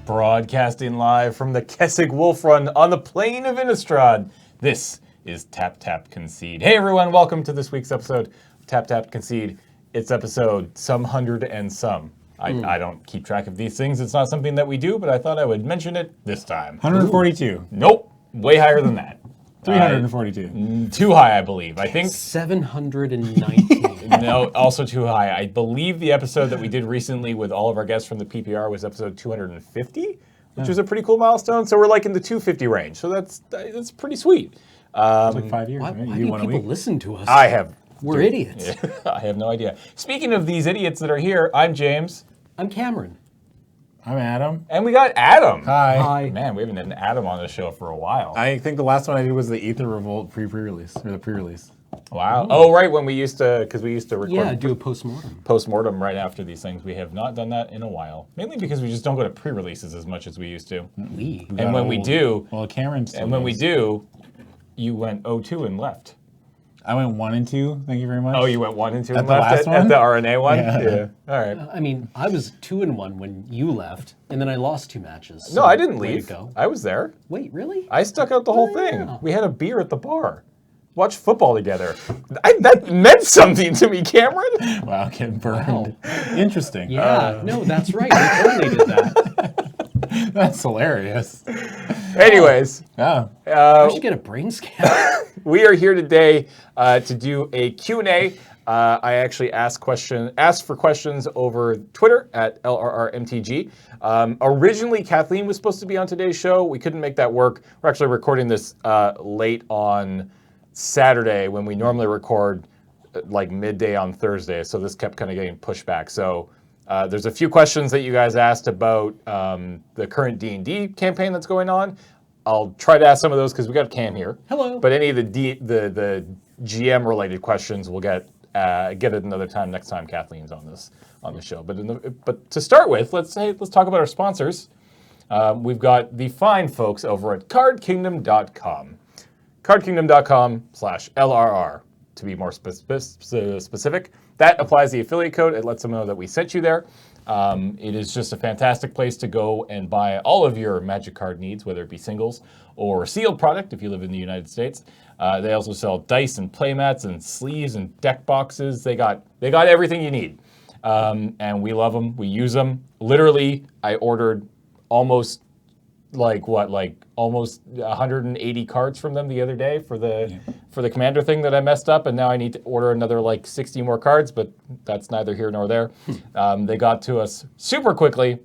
Broadcasting live from the Kessig Wolf Run on the plain of Innistrad. This is Tap Tap Concede. Hey everyone, welcome to this week's episode of Tap Tap Concede. It's episode some hundred and some. I don't keep track of these things. It's not something that we do, but I thought I would mention it this time. 142. Ooh. Nope, way higher than that. 342. Too high, I believe. I think 719. No, also too high. I believe the episode that we did recently with all of our guests from the PPR was episode 250, which was a pretty cool milestone. So we're like in the 250 range. So that's pretty sweet. It's like 5 years. Why right? do people listen to us? I have. We're idiots. I have no idea. Speaking of these idiots that are here, I'm James. I'm Cameron. I'm Adam. And we got Adam. Hi. Man, we haven't had an Adam on the show for a while. I think the last one I did was the Aether Revolt pre-release, or the pre-release. Wow. Oh, right, when we used to, because we used to record. Yeah, do a postmortem. Postmortem right after these things. We have not done that in a while. Mainly because we just don't go to pre-releases as much as we used to. And when we do, well, Cameron still and when we does. do, you went 0-2 and left. I went 1 and 2. Thank you very much. Oh, you went 1 and 2 At and the left last at one? the RNA one? Yeah. All right. I mean, I was 2-1 when you left, and then I lost 2 matches. No, so I didn't way to leave. go. I was there. Wait, really? I stuck out the whole Oh, thing. yeah. We had a beer at the bar. Watched football together. That meant something to me, Cameron. Wow, getting burned. Wow. Interesting. Yeah, no, that's right. We totally did that. That's hilarious. Anyways, Yeah. I should get a brain scan. we are here today to do a Q&A. I actually asked for questions over Twitter at LRRMTG. Originally, Kathleen was supposed to be on today's show. We couldn't make that work. We're actually recording this late on Saturday when we normally record like midday on Thursday. So this kept kind of getting pushed back. So there's a few questions that you guys asked about the current D&D campaign that's going on. I'll try to ask some of those because we got Cam here. Hello. But any of the GM related questions we'll get it another time next time Kathleen's on the show. But to start with, let's talk about our sponsors. We've got the fine folks over at CardKingdom.com. CardKingdom.com/LRR to be more specific. That applies the affiliate code. It lets them know that we sent you there. It is just a fantastic place to go and buy all of your Magic card needs, whether it be singles or sealed product if you live in the United States. They also sell dice and playmats and sleeves and deck boxes. They got everything you need, and we love them. We use them. Literally, I ordered almost 180 cards from them the other day for the commander thing that I messed up, and now I need to order another 60 more cards, but that's neither here nor there. They got to us super quickly.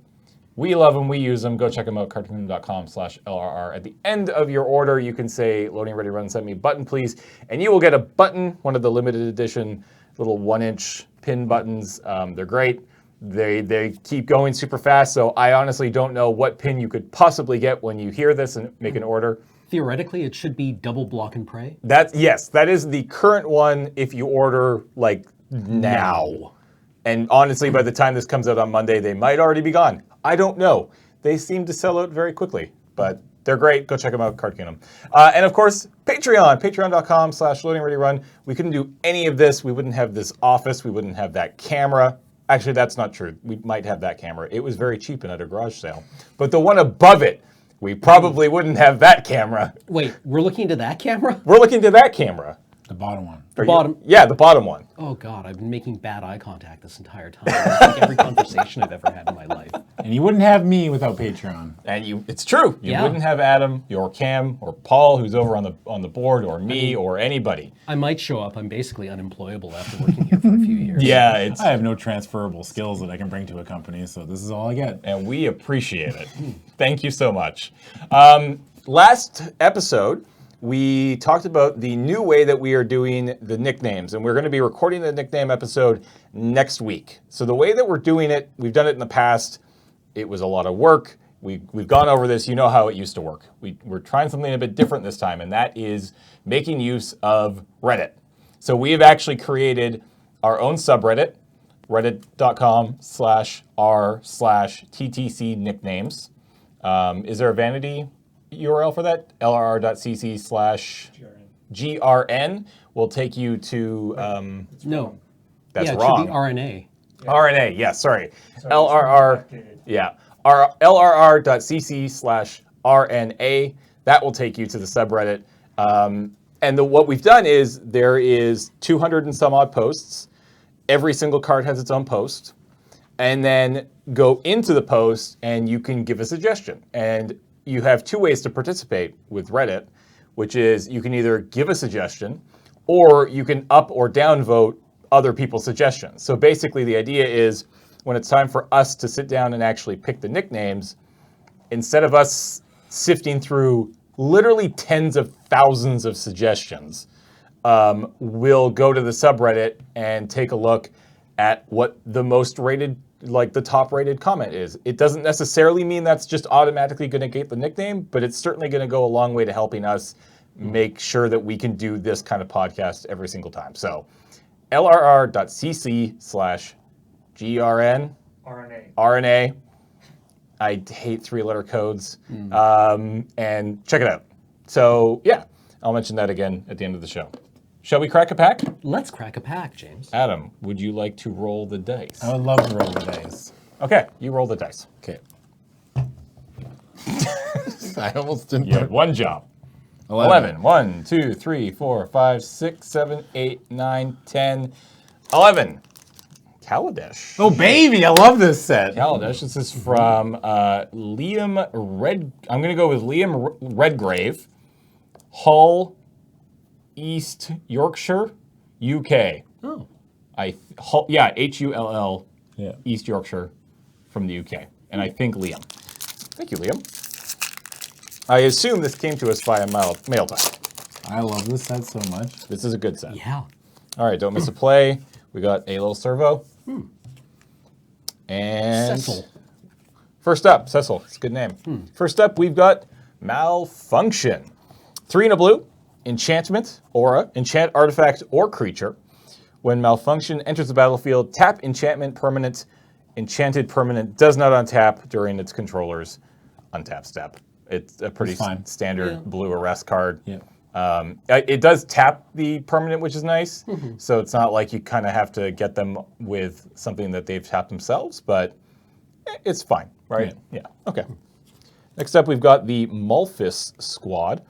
We love them. We use them. Go check them out, cardkingdom.com/LRR. At the end of your order, you can say, Loading Ready Run, send me a button, please, and you will get a button, one of the limited edition little 1-inch pin buttons. They're great. They keep going super fast, so I honestly don't know what pin you could possibly get when you hear this and make an order. Theoretically, it should be double block and pray. Yes, that is the current one if you order now. And honestly, by the time this comes out on Monday, they might already be gone. I don't know. They seem to sell out very quickly, but they're great. Go check them out, Card Kingdom. And of course, Patreon, patreon.com/LoadingReadyRun. We couldn't do any of this. We wouldn't have this office. We wouldn't have that camera. Actually, that's not true. We might have that camera. It was very cheap and at a garage sale. But the one above it, we probably wouldn't have that camera. Wait, we're looking into that camera? We're looking to that camera. The bottom one. The bottom. Yeah, the bottom one. Oh God, I've been making bad eye contact this entire time. It's like every conversation I've ever had in my life. And you wouldn't have me without Patreon. And it's true. You Yeah. wouldn't have Adam, or Cam, or Paul, who's over on the board, or me, or anybody. I might show up. I'm basically unemployable after working here for a few years. Yeah, I have no transferable skills that I can bring to a company, so this is all I get. and we appreciate it. Thank you so much. Last episode, we talked about the new way that we are doing the nicknames, and we're going to be recording the nickname episode next week. So the way that we're doing it, we've done it in the past. It was a lot of work. We've gone over this. You know how it used to work. We're trying something a bit different this time, and that is making use of Reddit. So we have actually created our own subreddit, reddit.com/r/TTC nicknames. Is there a vanity URL for that? lrr.cc/GRN will take you to, No. that's yeah, it wrong. should be RNA. RNA, yes, sorry. LRR, yeah. our lrr.cc/RNA. That will take you to the subreddit. What we've done is there is 200 and some odd posts. Every single card has its own post. And then go into the post and you can give a suggestion. And you have two ways to participate with Reddit, which is you can either give a suggestion or you can up or down vote other people's suggestions. So basically the idea is when it's time for us to sit down and actually pick the nicknames, instead of us sifting through literally tens of thousands of suggestions, we'll go to the subreddit and take a look at what the most rated, like the top rated comment is. It doesn't necessarily mean that's just automatically going to get the nickname, but it's certainly going to go a long way to helping us make sure that we can do this kind of podcast every single time. So lrr.cc/GRN. RNA. I hate three-letter codes. And check it out. So yeah, I'll mention that again at the end of the show. Shall we crack a pack? Let's crack a pack, James. Adam, would you like to roll the dice? I would love to roll the dice. Okay, you roll the dice. Okay. I almost didn't. You had one job. 11. 1, 2, 3, 4, 5, 6, 7, 8, 9, 10, 11. Kaladesh. Oh, baby, I love this set. Kaladesh. This is from Liam Red. I'm going to go with Liam Redgrave, Hull, East Yorkshire, UK. Oh. Hull, Yeah. East Yorkshire from the UK. And I think Liam. Thank you, Liam. I assume this came to us via mail time. I love this set so much. This is a good set. Yeah. All right, don't miss a play. We got a little servo. And Cecil. First up, Cecil. It's a good name. First up, we've got Malfunction. 3 and a blue, enchantment, aura, enchant artifact or creature. When Malfunction enters the battlefield, tap enchantment permanent. Enchanted permanent does not untap during its controller's untap step. It's a pretty standard blue arrest card. Yeah. It does tap the permanent, which is nice. So it's not like you kind of have to get them with something that they've tapped themselves, but it's fine, right? Yeah. Okay. Next up, we've got the Malphus Squad.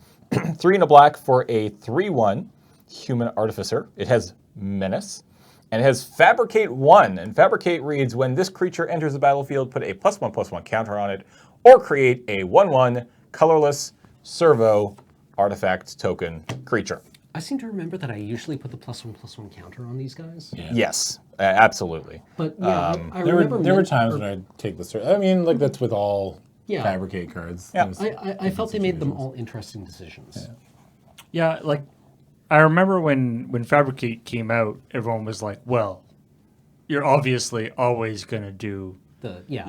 3 and a black for a 3/1 human artificer. It has menace. And it has Fabricate 1. And Fabricate reads, when this creature enters the battlefield, put a +1/+1 counter on it, or create a 1/1 colorless servo artifact token creature. I seem to remember that I usually put the +1/+1 counter on these guys. Yeah. Yes, absolutely. But yeah, I There remember were times when I'd take the. I mean, like that's with all Fabricate cards. Yeah. I felt they made them all interesting decisions. Yeah, like I remember when Fabricate came out, everyone was like, "Well, you're obviously always gonna do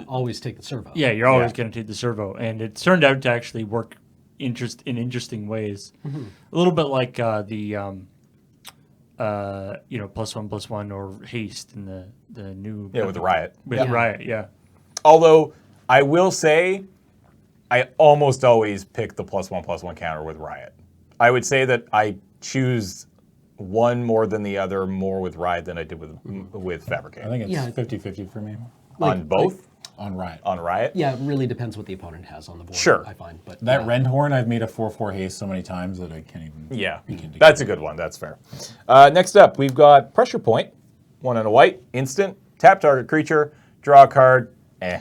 Always take the servo. yeah, you're always gonna take the servo," and it turned out to actually work in interesting ways. A little bit like the +1/+1 or haste in the new with the Riot. Riot, yeah. Although I will say, I almost always pick the +1/+1 counter with Riot. I would say that I choose one more than the other more with Riot than I did with Fabricate. I think it's 50-50 for me. On both? On Riot. On Riot? Yeah, it really depends what the opponent has on the board. Sure. I find, but That Rendhorn, I've made a 4/4 haste so many times that I can't even. Yeah, begin to that's a good one. That's fair. Next up, we've got Pressure Point. 1 and a white, instant, tap target creature, draw a card.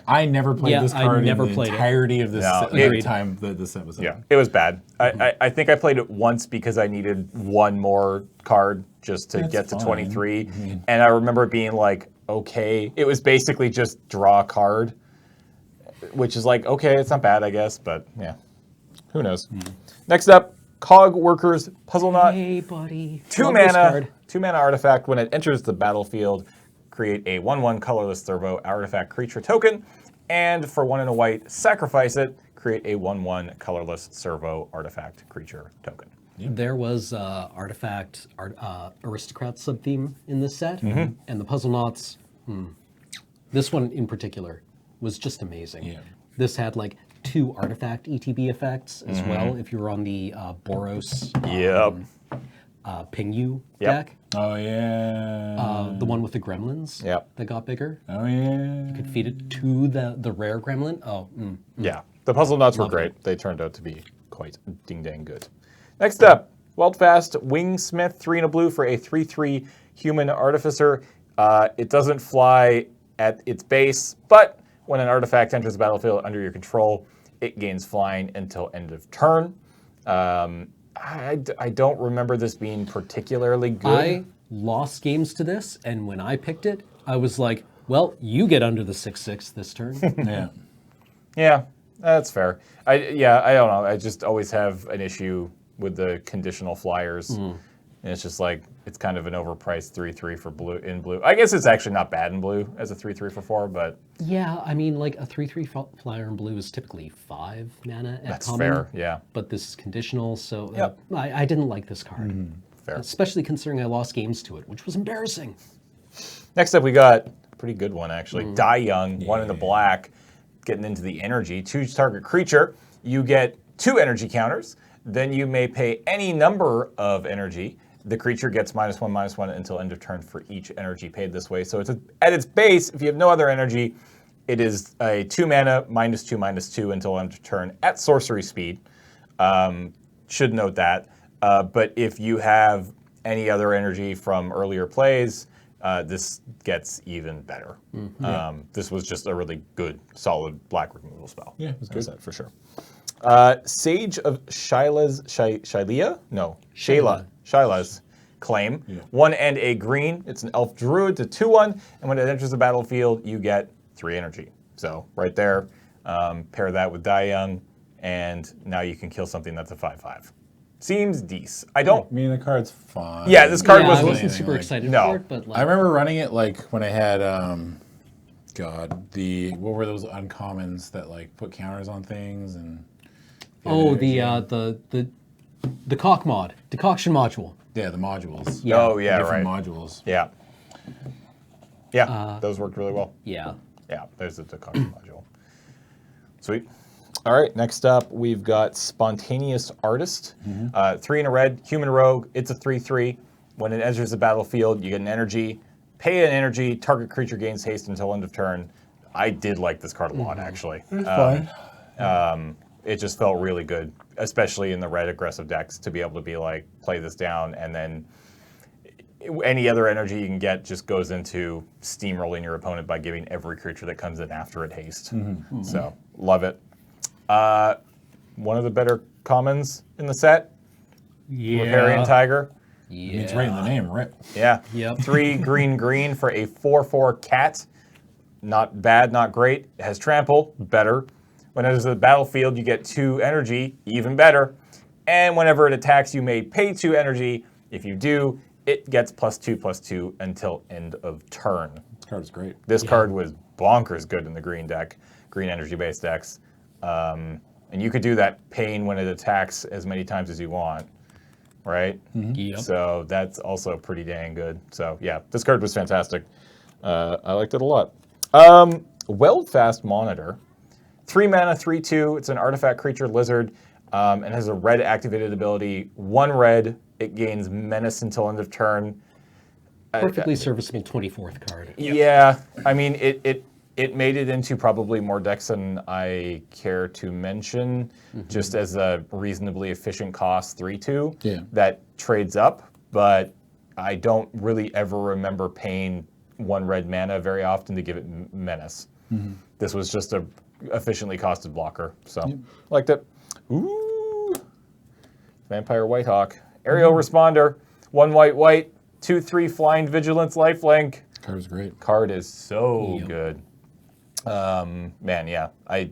I never played this card in the entirety of this every time that the set was out. Yeah, it was bad. I think I played it once because I needed one more card just to get to 23. And I remember being like, okay. It was basically just draw a card, which is like, okay, it's not bad, I guess. But yeah, who knows. Next up, Cog Workers Puzzle Knot. Hey, buddy. 2 mana artifact. When it enters the battlefield, create a 1/1 colorless servo artifact creature token, and for 1 and a white, sacrifice it, create a 1/1 colorless servo artifact creature token. There was artifact aristocrat sub-theme in this set, and the puzzle knots. This one in particular was just amazing. Yeah. This had like 2 artifact ETB effects as well if you were on the Boros. Yep. Ping You Yep. deck. Oh yeah. The one with the gremlins Yep. that got bigger. Oh yeah. You could feed it to the rare gremlin. Yeah, the puzzle nuts were Love great. They turned out to be quite ding dang good. Next up, Weldfast Wingsmith, 3 and a blue for a 3/3 human artificer. It doesn't fly at its base, but when an artifact enters the battlefield under your control, it gains flying until end of turn. I don't remember this being particularly good. I lost games to this, and when I picked it, I was like, well, you get under the 6/6 this turn. Yeah. Yeah, that's fair. I don't know. I just always have an issue with the conditional flyers. And it's just like, it's kind of an overpriced 3/3 for blue in blue. I guess it's actually not bad in blue as a 3/3 for 4, but Yeah, I mean, like a 3/3 flyer in blue is typically 5 mana at that's common. fair. Yeah, But this is conditional, so Yep. I didn't like this card. fair. Especially considering I lost games to it, which was embarrassing. Next up, we got a pretty good one, actually. Die Young, 1 in the black, getting into the energy. Choose target creature. You get 2 energy counters. Then you may pay any number of energy. The creature gets -1/-1 until end of turn for each energy paid this way. So it's at its base, if you have no other energy, it is a 2 mana, -2/-2 until end of turn at sorcery speed. Should note that. But if you have any other energy from earlier plays, this gets even better. This was just a really good, solid black removal spell. Yeah, it was good. For sure. Sage of Shaila's claim. Yeah. 1 and a green. It's an elf druid to 2/1, and when it enters the battlefield, you get 3 energy. So right there, pair that with Die Young, and now you can kill something that's a 5/5. Seems decent. I don't. I mean, the card's fine. Yeah, this card yeah, was. I wasn't anything super like- excited No. for it, but like, I remember running it like when I had, what were those uncommons that like put counters on things and. the cock mod, decoction module. Yeah, the modules. Yeah. Oh yeah, Different right. modules. Yeah. Yeah, those worked really well. Yeah. Yeah, there's the decoction module. Sweet. All right, next up, we've got Spontaneous Artist. 3 in a red, human rogue. It's a 3/3. When it enters the battlefield, you get an energy. Pay an energy, target creature gains haste until end of turn. I did like this card a lot, actually. It's fine. It just felt really good, especially in the red aggressive decks, to be able to be like, play this down, and then any other energy you can get just goes into steamrolling your opponent by giving every creature that comes in after it haste. So, love it. One of the better commons in the set, Riparian Tiger. Yeah. It's right in the name, right? Yeah. Yep. 3 green for a 4/4 cat. Not bad, not great. It has trample, better. When it enters the battlefield, you get 2 energy, even better. And whenever it attacks, you may pay 2 energy. If you do, it gets +2/+2 until end of turn. This card's great. This card was bonkers good in the green deck, green energy-based decks. And you could do that pain when it attacks as many times as you want, right? Yep. So that's also pretty dang good. So yeah, this card was fantastic. I liked it a lot. Weldfast Monitor. 3 mana, 3/2. It's an artifact creature lizard, and has a red activated ability. 1 red. It gains menace until end of turn. Perfectly serviceable 24th card. Yeah, I mean it made it into probably more decks than I care to mention, just as a reasonably efficient cost 3/2 Yeah. that trades up. But I don't really ever remember paying 1 red mana very often to give it menace. This was just a efficiently costed blocker, so liked it. Ooh, Vampire Whitehawk, Aerial Responder, 1 white, 2/3 flying vigilance lifelink. Card's great. Card is so good. Man, yeah. I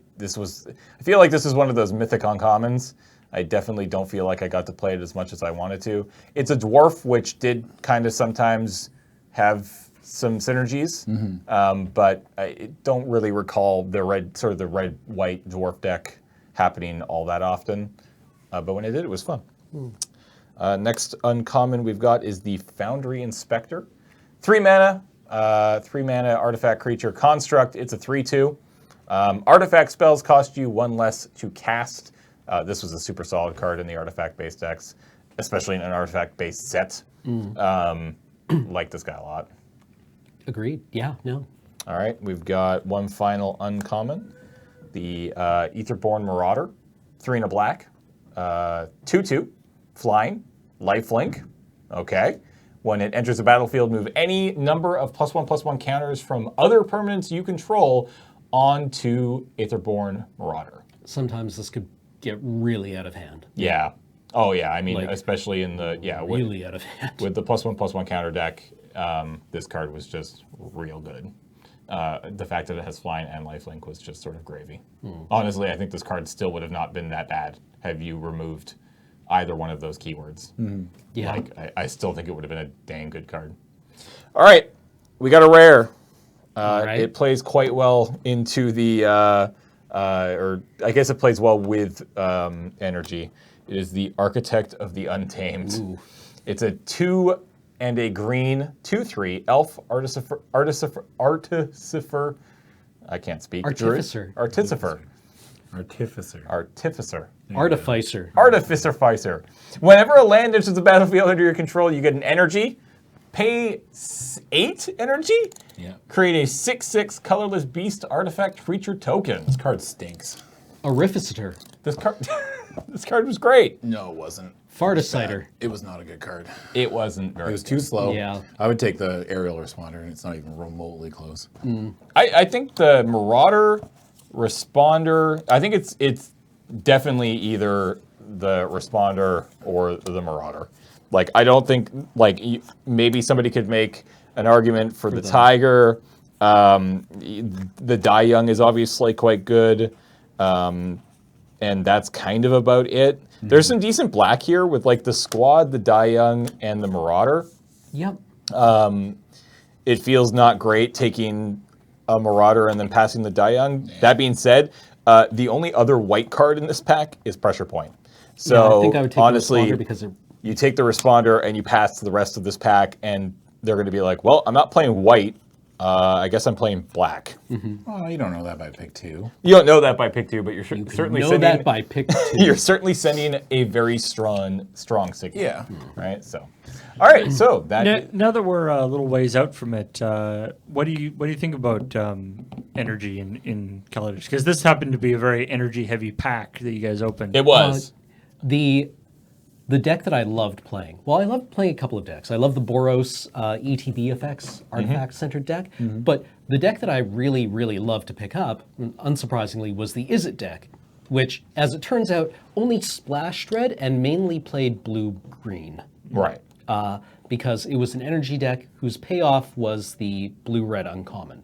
feel like this is one of those mythic uncommons. I definitely don't feel like I got to play it as much as I wanted to. It's a dwarf, which did kind of sometimes have some synergies, but I don't really recall the red-white dwarf deck happening all that often. But when it did, it was fun. Next uncommon we've got is the Foundry Inspector. 3 mana, artifact creature construct. It's a 3/2. Artifact spells cost you 1 less to cast. This was a super solid card in the artifact-based decks. especially in an artifact-based set. Like this guy a lot. Agreed. Yeah, no. All right, we've got one final uncommon. The Aetherborn Marauder, 3 and a black, 2/2, flying, lifelink. Okay. When it enters the battlefield, move any number of +1/+1 counters from other permanents you control onto Aetherborn Marauder. Sometimes this could get really out of hand. Yeah. Oh yeah. I mean, Like, especially in the Really out of hand. with the +1/+1 counter deck, this card was just real good. The fact that it has flying and lifelink was just sort of gravy. Honestly, I think this card still would have not been that bad have you removed either one of those keywords. Yeah. Like, I still think it would have been a dang good card. All right, we got a rare. Right. It plays quite well into the, or I guess it plays well with energy. It is the Architect of the Untamed. Ooh. It's a 2 and a green 2/3 elf artificer. I can't speak. Artificer. Artificer. Artificer. Artificer. Artificer. Artificer. Whenever a land enters the battlefield under your control, you get an energy. Pay 8 energy. Yeah. Create a 6/6 colorless beast artifact creature token. This card stinks. Arificator. This card, this card was great. No, it wasn't. Farticider. It was not a good card. It wasn't very. It was too slow. Yeah. I would take the aerial responder, and it's not even remotely close. I think the Marauder responder. I think it's definitely either the responder or the Marauder. Like I don't think maybe somebody could make an argument for the Tiger. The Die Young is obviously quite good, and that's kind of about it. There's some decent black here with like the Squad, the Die Young, and the Marauder. Yep. It feels not great taking a Marauder and then passing the Die Young. Yeah. That being said, the only other white card in this pack is Pressure Point. So yeah, I think I would take honestly, the responder because you take the responder and you pass to the rest of this pack, and they're going to be like, well, I'm not playing white. I guess I'm playing black. Well, you don't know that by pick 2. You don't know that by pick 2, but you're certainly know sending that by pick 2. You're certainly sending a very strong signal. Yeah. Right. So, all right. So that Now that we're a little ways out from it, what do you think about energy in Kaladesh? Because this happened to be a very energy-heavy pack that you guys opened. it was. The deck that I loved playing, well, I loved playing a couple of decks. I love the Boros ETB effects, artifact-centered deck. But the deck that I really, really loved to pick up, unsurprisingly, was the Is It deck, which, as it turns out, only splashed red and mainly played blue-green. Right. Because it was an energy deck whose payoff was the blue-red uncommon.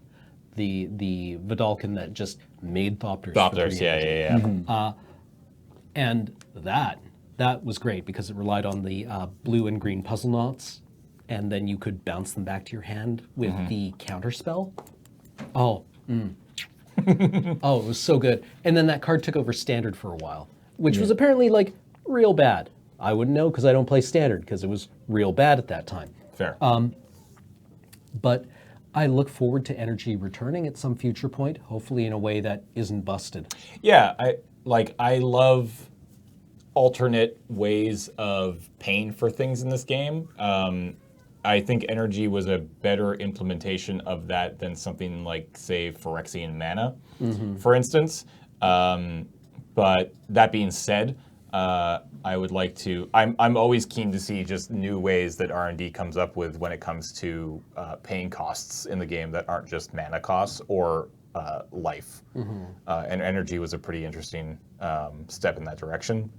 The Vidalcan that just made Thopters. Thopters, yeah. And that was great because it relied on the blue and green puzzle knots, and then you could bounce them back to your hand with the counter spell. Oh, oh, it was so good. And then that card took over standard for a while, which was apparently like real bad. I wouldn't know because I don't play standard because it was real bad at that time. Fair. But I look forward to energy returning at some future point, hopefully in a way that isn't busted. Yeah, I love alternate ways of paying for things in this game. I think energy was a better implementation of that than something like, say, Phyrexian mana, for instance. But that being said, I would like to. I'm always keen to see just new ways that R&D comes up with when it comes to paying costs in the game that aren't just mana costs or life. And energy was a pretty interesting step in that direction.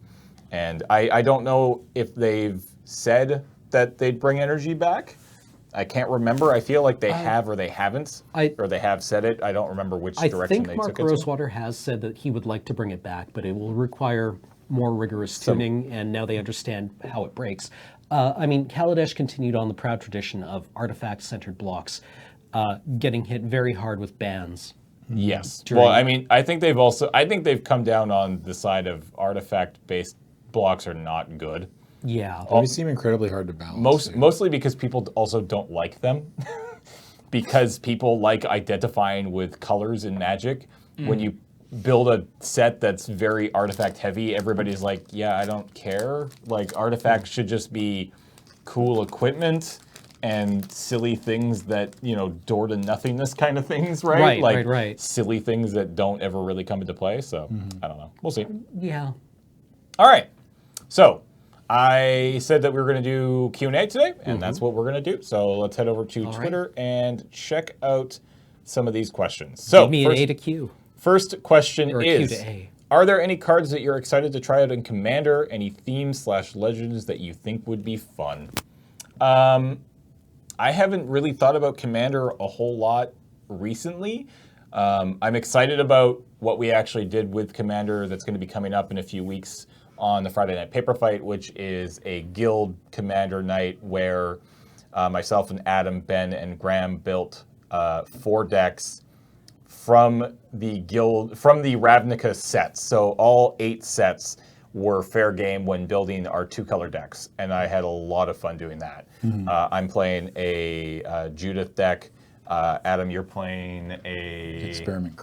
And I don't know if they've said that they'd bring energy back. I can't remember. I feel like they have or they haven't, or they have said it. I don't remember which direction they took it to. I think Mark Rosewater has said that he would like to bring it back, but it will require more rigorous tuning, and now they understand how it breaks. I mean, Kaladesh continued on the proud tradition of artifact-centered blocks, getting hit very hard with bans. Yes. Well, I mean, I think they've come down on the side of artifact-based blocks are not good. Yeah. They seem incredibly hard to balance. Mostly because people also don't like them. Because people like identifying with colors in Magic. When build a set that's very artifact heavy, everybody's like, yeah, I don't care. Like, artifacts should just be cool equipment and silly things that, door to nothingness kind of things, right? Right. Silly things that don't ever really come into play. So, I don't know. We'll see. Yeah. All right. So, I said that we were going to do Q&A today, and that's what we're going to do. So, let's head over to Twitter and check out some of these questions. So, Give me an A to Q. First question Or a is, Q to A. are there any cards that you're excited to try out in Commander? Any themes/legends that you think would be fun? I haven't really thought about Commander a whole lot recently. I'm excited about what we actually did with Commander that's going to be coming up in a few weeks on the Friday Night Paper Fight, which is a guild Commander night where myself and Adam, Ben, and Graham built 4 decks from the Ravnica sets. So all 8 sets were fair game when building our 2-color decks, and I had a lot of fun doing that. I'm playing a Judith deck. Adam, you're playing a Experiment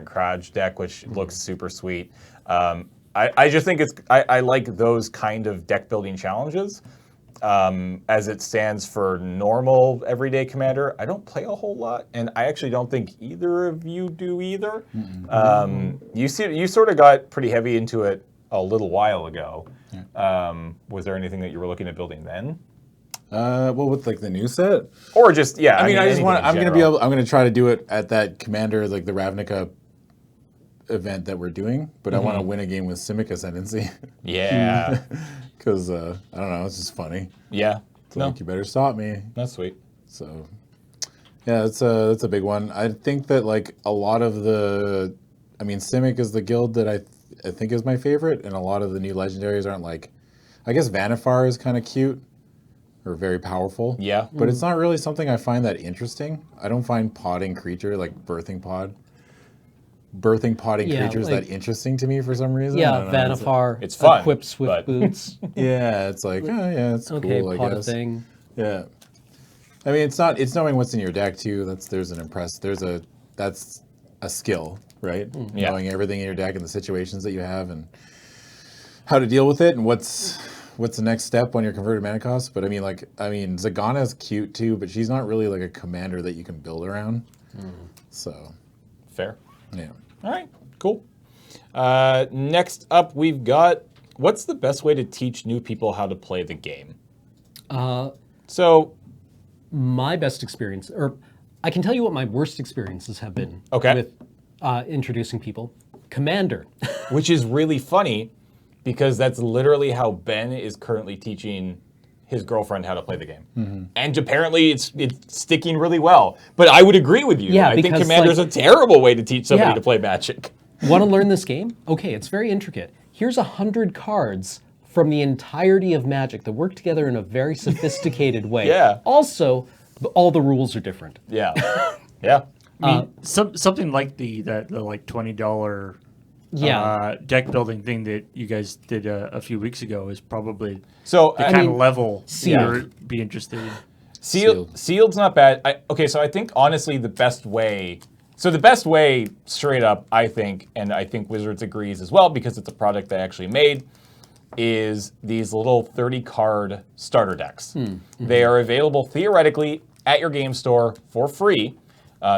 Kraj deck, which looks super sweet. I just think I like those kind of deck building challenges. As it stands for normal everyday Commander, I don't play a whole lot, and I actually don't think either of you do either. You sort of got pretty heavy into it a little while ago. Was there anything that you were looking at building then? Well, with like the new set, Or just I mean, I just anything want. in I'm general. gonna try to do it at that Commander, like the Ravnica event that we're doing. But I want to win a game with Simic Ascendancy. Yeah. Because I don't know, it's just funny. Yeah. It's like, you better stop me. That's sweet. So, yeah, that's a big one. I think that like a lot of the, Simic is the guild that I think is my favorite, and a lot of the new legendaries aren't like, I guess Vanifar is kind of cute or very powerful. Yeah. But it's not really something I find that interesting. I don't find podding creature like birthing podding creatures like- that interesting to me for some reason. I Yeah, don't know, Vanifar it's fun, equips with but- boots. Yeah, it's like, oh yeah, it's Okay, cool, I pot a guess. thing. Yeah. I mean, it's knowing what's in your deck too. That's a skill, right? Yeah. Knowing everything in your deck and the situations that you have and how to deal with it and what's the next step on your converted mana cost. But Zagana's cute too, but she's not really like a commander that you can build around. So, Fair. yeah. All right, cool. Next up, we've got, what's the best way to teach new people how to play the game? So, My best experience, or I can tell you what my worst experiences have been Okay. with introducing people. Commander. which is really funny because that's literally how Ben is currently teaching his girlfriend how to play the game. And apparently it's sticking really well. But I would agree with you. Yeah, I think because, Commander's a terrible way to teach somebody Yeah. to play Magic. Want to learn this game? Okay, it's very intricate. Here's 100 cards from the entirety of Magic that work together in a very sophisticated way. Yeah. Also, all the rules are different. Yeah. Yeah. I mean, something like the like $20 deck building thing that you guys did a few weeks ago is probably So, the I kind mean, of level Sealed. you'd be interested in. Sealed's not bad. So I think honestly the best way straight up, I think, and I think Wizards agrees as well because it's a product they actually made, is these little 30-card starter decks. They are available theoretically at your game store for free.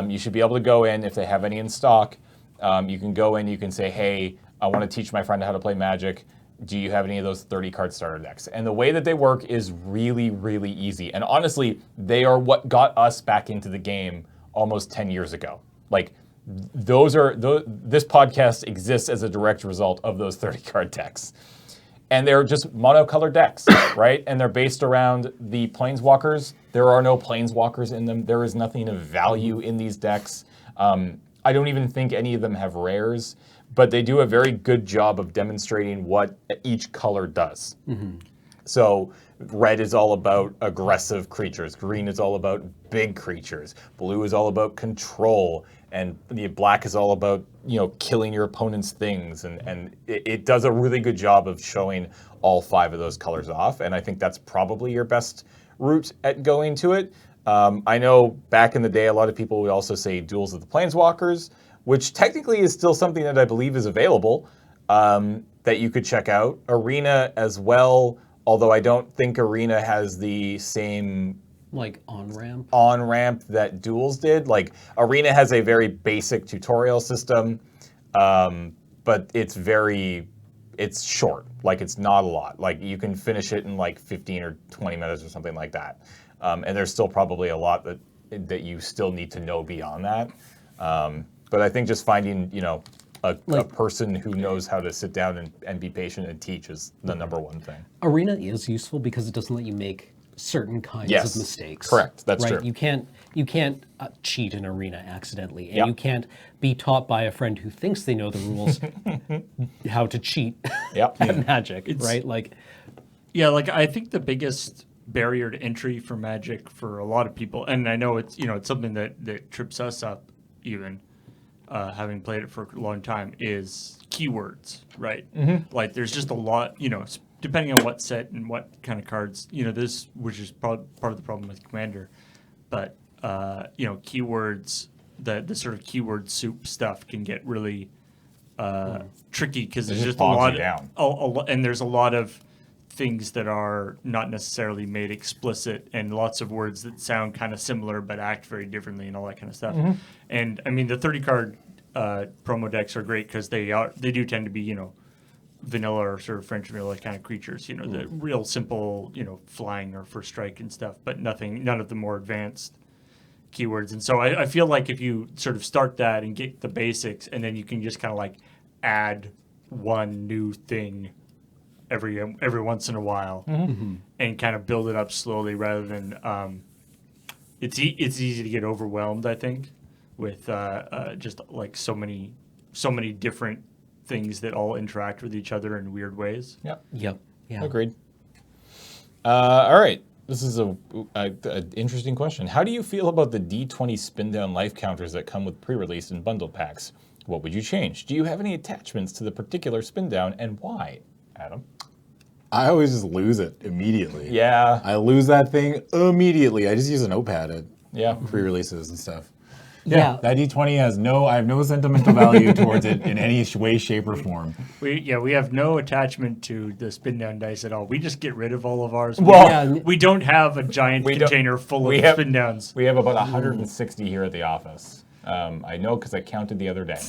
You should be able to go in if they have any in stock. You can go in, you can say, hey, I want to teach my friend how to play Magic. Do you have any of those 30-card starter decks? And the way that they work is really, really easy. And honestly, they are what got us back into the game almost 10 years ago. Like, this podcast exists as a direct result of those 30-card decks. And they're just monocolored decks, right? And they're based around the Planeswalkers. There are no Planeswalkers in them. There is nothing of value in these decks. I don't even think any of them have rares, but they do a very good job of demonstrating what each color does. So red is all about aggressive creatures. Green is all about big creatures. Blue is all about control. And the black is all about, killing your opponent's things. And it does a really good job of showing all 5 of those colors off. And I think that's probably your best route at going to it. I know back in the day, a lot of people would also say Duels of the Planeswalkers, which technically is still something that I believe is available that you could check out. Arena as well, although I don't think Arena has the same Like on-ramp. on-ramp that Duels did. Like, Arena has a very basic tutorial system, but it's short. Like, it's not a lot. Like, you can finish it in like 15 or 20 minutes or something like that. And there's still probably a lot that you still need to know beyond that. But I think just finding, a person who knows how to sit down and be patient and teach is the number one thing. Arena is useful because it doesn't let you make certain kinds Yes, of mistakes. correct. That's right? true. You can't cheat in Arena accidentally, and Yep. you can't be taught by a friend who thinks they know the rules how to cheat Yep. at Magic, right? Like, Yeah, like I think the biggest barrier to entry for Magic for a lot of people, and I know it's it's something that trips us up even, having played it for a long time, is keywords, right? Like there's just a lot, depending on what set and what kind of cards, this, which is part of the problem with Commander, but keywords, the sort of keyword soup stuff can get really tricky because there's just just a bogs lot you down. and there's a lot of things that are not necessarily made explicit, and lots of words that sound kind of similar but act very differently, and all that kind of stuff. And I mean, the 30 card promo decks are great because they do tend to be vanilla or sort of French vanilla kind of creatures, the real simple flying or first strike and stuff, but none of the more advanced keywords. And so I feel like if you sort of start that and get the basics, and then you can just kind of like add one new thing every once in a while, and kind of build it up slowly, rather than it's easy to get overwhelmed, I think, with just like so many different things that all interact with each other in weird ways. Yep. yep, yeah. Agreed. All right. This is a interesting question. How do you feel about the D20 spin down life counters that come with pre-release and bundle packs? What would you change? Do you have any attachments to the particular spin down, and why, Adam? I always just lose it immediately. Yeah. I lose that thing immediately. I just use a notepad at Yeah. pre-releases and stuff. Yeah. That D20 I have no sentimental value towards it in any way, shape, or form. We have no attachment to the spin down dice at all. We just get rid of all of ours. Well, Yeah, we don't have a giant We don't- container full we of have- spin downs. We have about 160 here at the office. I know because I counted the other day.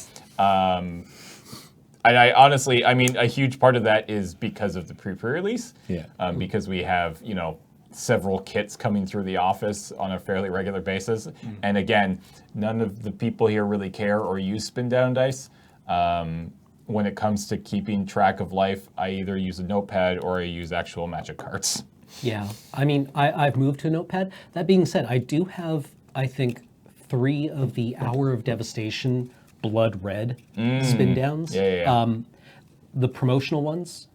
And I honestly, a huge part of that is because of the pre-release. Yeah. Because we have, several kits coming through the office on a fairly regular basis. And again, none of the people here really care or use spin down dice. When it comes to keeping track of life, I either use a notepad or I use actual Magic cards. Yeah, I mean, I've moved to a notepad. That being said, I do have, I think, 3 of the Hour of Devastation blood red spin downs. Yeah. The promotional ones,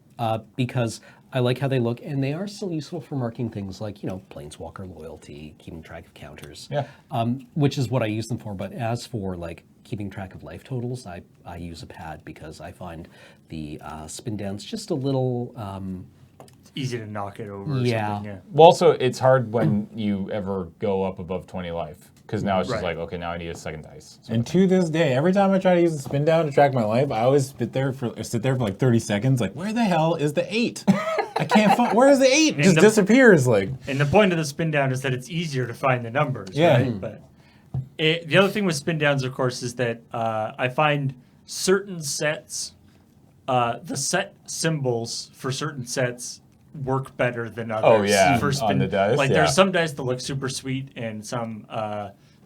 because I like how they look, and they are still useful for marking things like, Planeswalker loyalty, keeping track of counters. Yeah. Which is what I use them for. But as for like keeping track of life totals, I use a pad because I find the spin downs just a little. Easy to knock it over. Or Yeah. something. Yeah. Well, also, it's hard when you ever go up above 20 life. Because now it's just Right. like, okay, now I need a second dice. So And to this day, every time I try to use a spin down to track my life, I always sit there for like 30 seconds, like, where the hell is the 8? I can't find. Where is the 8? It just the- disappears. Like, And the point of the spin down is that it's easier to find the numbers, Yeah. right? But the other thing with spin downs, of course, is that I find certain sets, the set symbols for certain sets work better than others. Oh, yeah, for on the dice, Like yeah. there's some dice that look super sweet, and some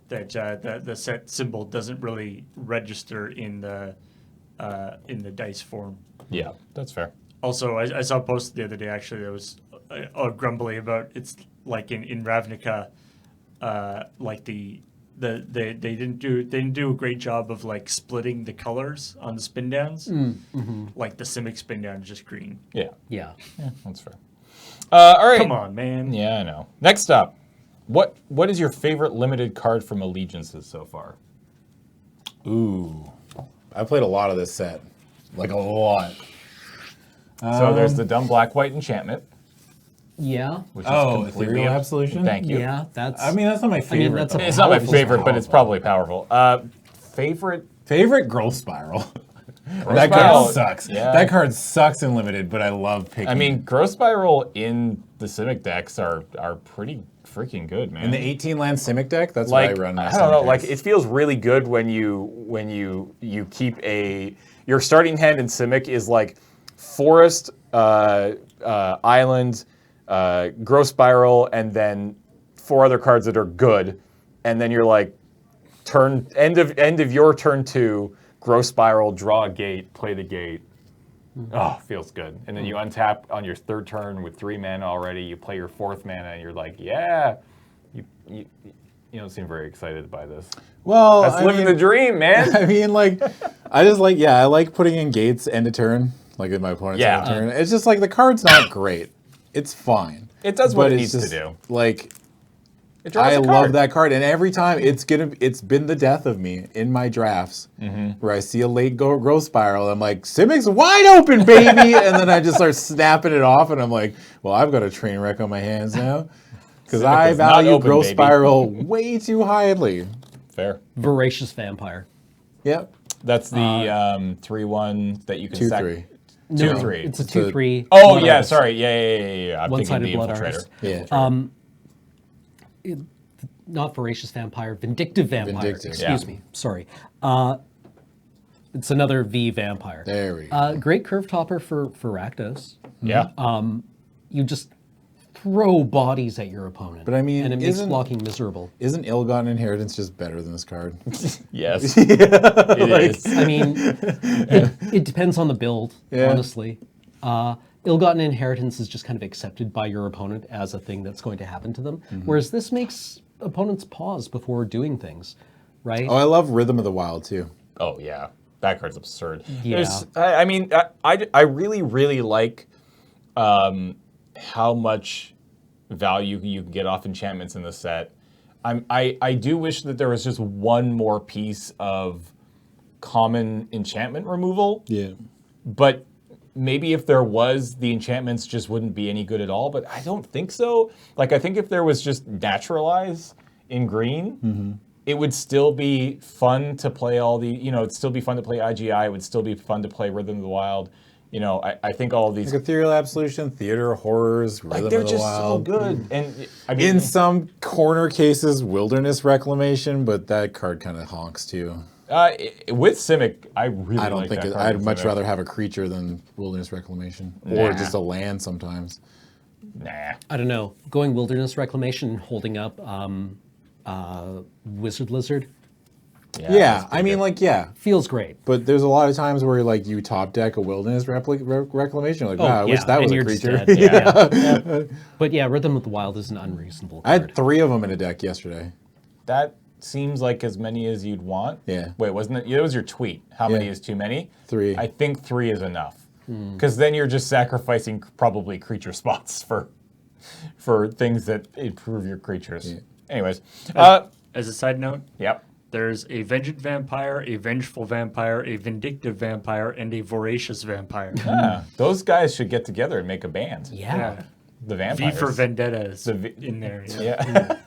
that the set symbol doesn't really register in the dice form. yeah, that's fair. Also, I saw a post the other day actually that was grumbly about, it's like in Ravnica, like they didn't do a great job of like splitting the colors on the spin downs. Like the Simic spin down is just green. Yeah, Yeah. that's fair. All right. Come on, man. Yeah, I know. Next up, what is your favorite limited card from Allegiances so far? ooh, I played a lot of this set, like a lot. So there's the dumb black-white enchantment, Yeah. which is Oh, completely Ethereal Absolution? Thank you. Yeah, that's. I mean, that's not my favorite. that's a though. It's not my Powerful favorite, but spell. it's probably powerful. Favorite Favorite growth spiral. Growth That Spiral, card sucks. yeah. That card sucks in limited, but I love picking. I mean, Growth Spiral in the Simic decks are pretty freaking good, man. in the 18 land Simic deck, that's like what I run. My I don't know, Simic like decks. it feels really good when you keep your starting hand in Simic is like Forest, Island, Growth Spiral, and then 4 other cards that are good, and then you're like end of your turn 2, Growth Spiral, draw a gate, play the gate. Oh, feels good. And then you untap on your 3rd turn with 3 mana already. You play your 4th mana, and you're like, yeah. You don't seem very excited by this. Well, That's living the dream, man. I mean, like, I like putting in gates end of turn, like in my opponent's end of turn. It's just like the card's not great. It's fine. It does what But it it's needs to just, do. Like, It draws I a love card. that card, and every time it's been the death of me in my drafts where I see a late growth spiral. I'm like, Simic's wide open, baby, and then I just start snapping it off, and I'm like, well, I've got a train wreck on my hands now because Simic I is not value open, growth baby. spiral way too highly. Fair. Voracious Vampire. Yep, That's the 3/1 that you can 2/3. 2/3. It's a It's a- 2/3. Oh Blood yeah, Artist. sorry. Yeah. I'm One-sided thinking the Blood Infiltrator. Artist. Yeah. Not Voracious Vampire, Vindictive Vampire. Vindictive. Excuse Yeah. me. Sorry. It's another V vampire. There we go. Great curve topper for Rakdos. Yeah. You just throw bodies at your opponent. But I mean, and it makes isn't- blocking miserable. Isn't Ill-Gotten Inheritance just better than this card? Yes. It is. I mean, it depends on the build, Yeah. honestly. Ill-gotten inheritance is just kind of accepted by your opponent as a thing that's going to happen to them, whereas this makes opponents pause before doing things, right? Oh, I love Rhythm of the Wild too. Oh yeah, that card's absurd. Yeah. I mean, I really really like how much value you can get off enchantments in the set. I do wish that there was just one more piece of common enchantment removal, Yeah. but maybe if there was, the enchantments just wouldn't be any good at all, but I don't think so. Like, I think if there was just Naturalize in green, it would still be fun to play all the, it'd still be fun to play IGI, it would still be fun to play Rhythm of the Wild. I think all of these, Like Ethereal Absolution, Theater of Horrors, Rhythm they're of the just Wild. so good. And I mean, In some corner cases, Wilderness Reclamation, but that card kind of honks too. with Simic, I really I don't like think that it, card I'd with much Simic. rather have a creature than Wilderness Reclamation, Nah. or just a land sometimes. Nah. I don't know. Going Wilderness Reclamation and holding up Wizard Lizard Yeah, that's I pretty mean, good. like, yeah. feels great. But there's a lot of times where like you top deck a Wilderness Reclamation. You're like, wow, I wish that and was a you're just creature. dead. Yeah. Yeah. But yeah, Rhythm of the Wild is an unreasonable I card. had 3 of them in a deck yesterday. That seems like as many as you'd want. Yeah. Wait, wasn't it? It was your tweet. How many Yeah. is too many? 3. I think 3 is enough. Because then you're just sacrificing probably creature spots for things that improve your creatures. Yeah. Anyways, As a side note, yep. there's a Vengeant Vampire, a Vengeful Vampire, a Vindictive Vampire, and a Voracious Vampire. Yeah, those guys should get together and make a band. Yeah. The V vampires. for Vendetta is The V- in there. Yeah.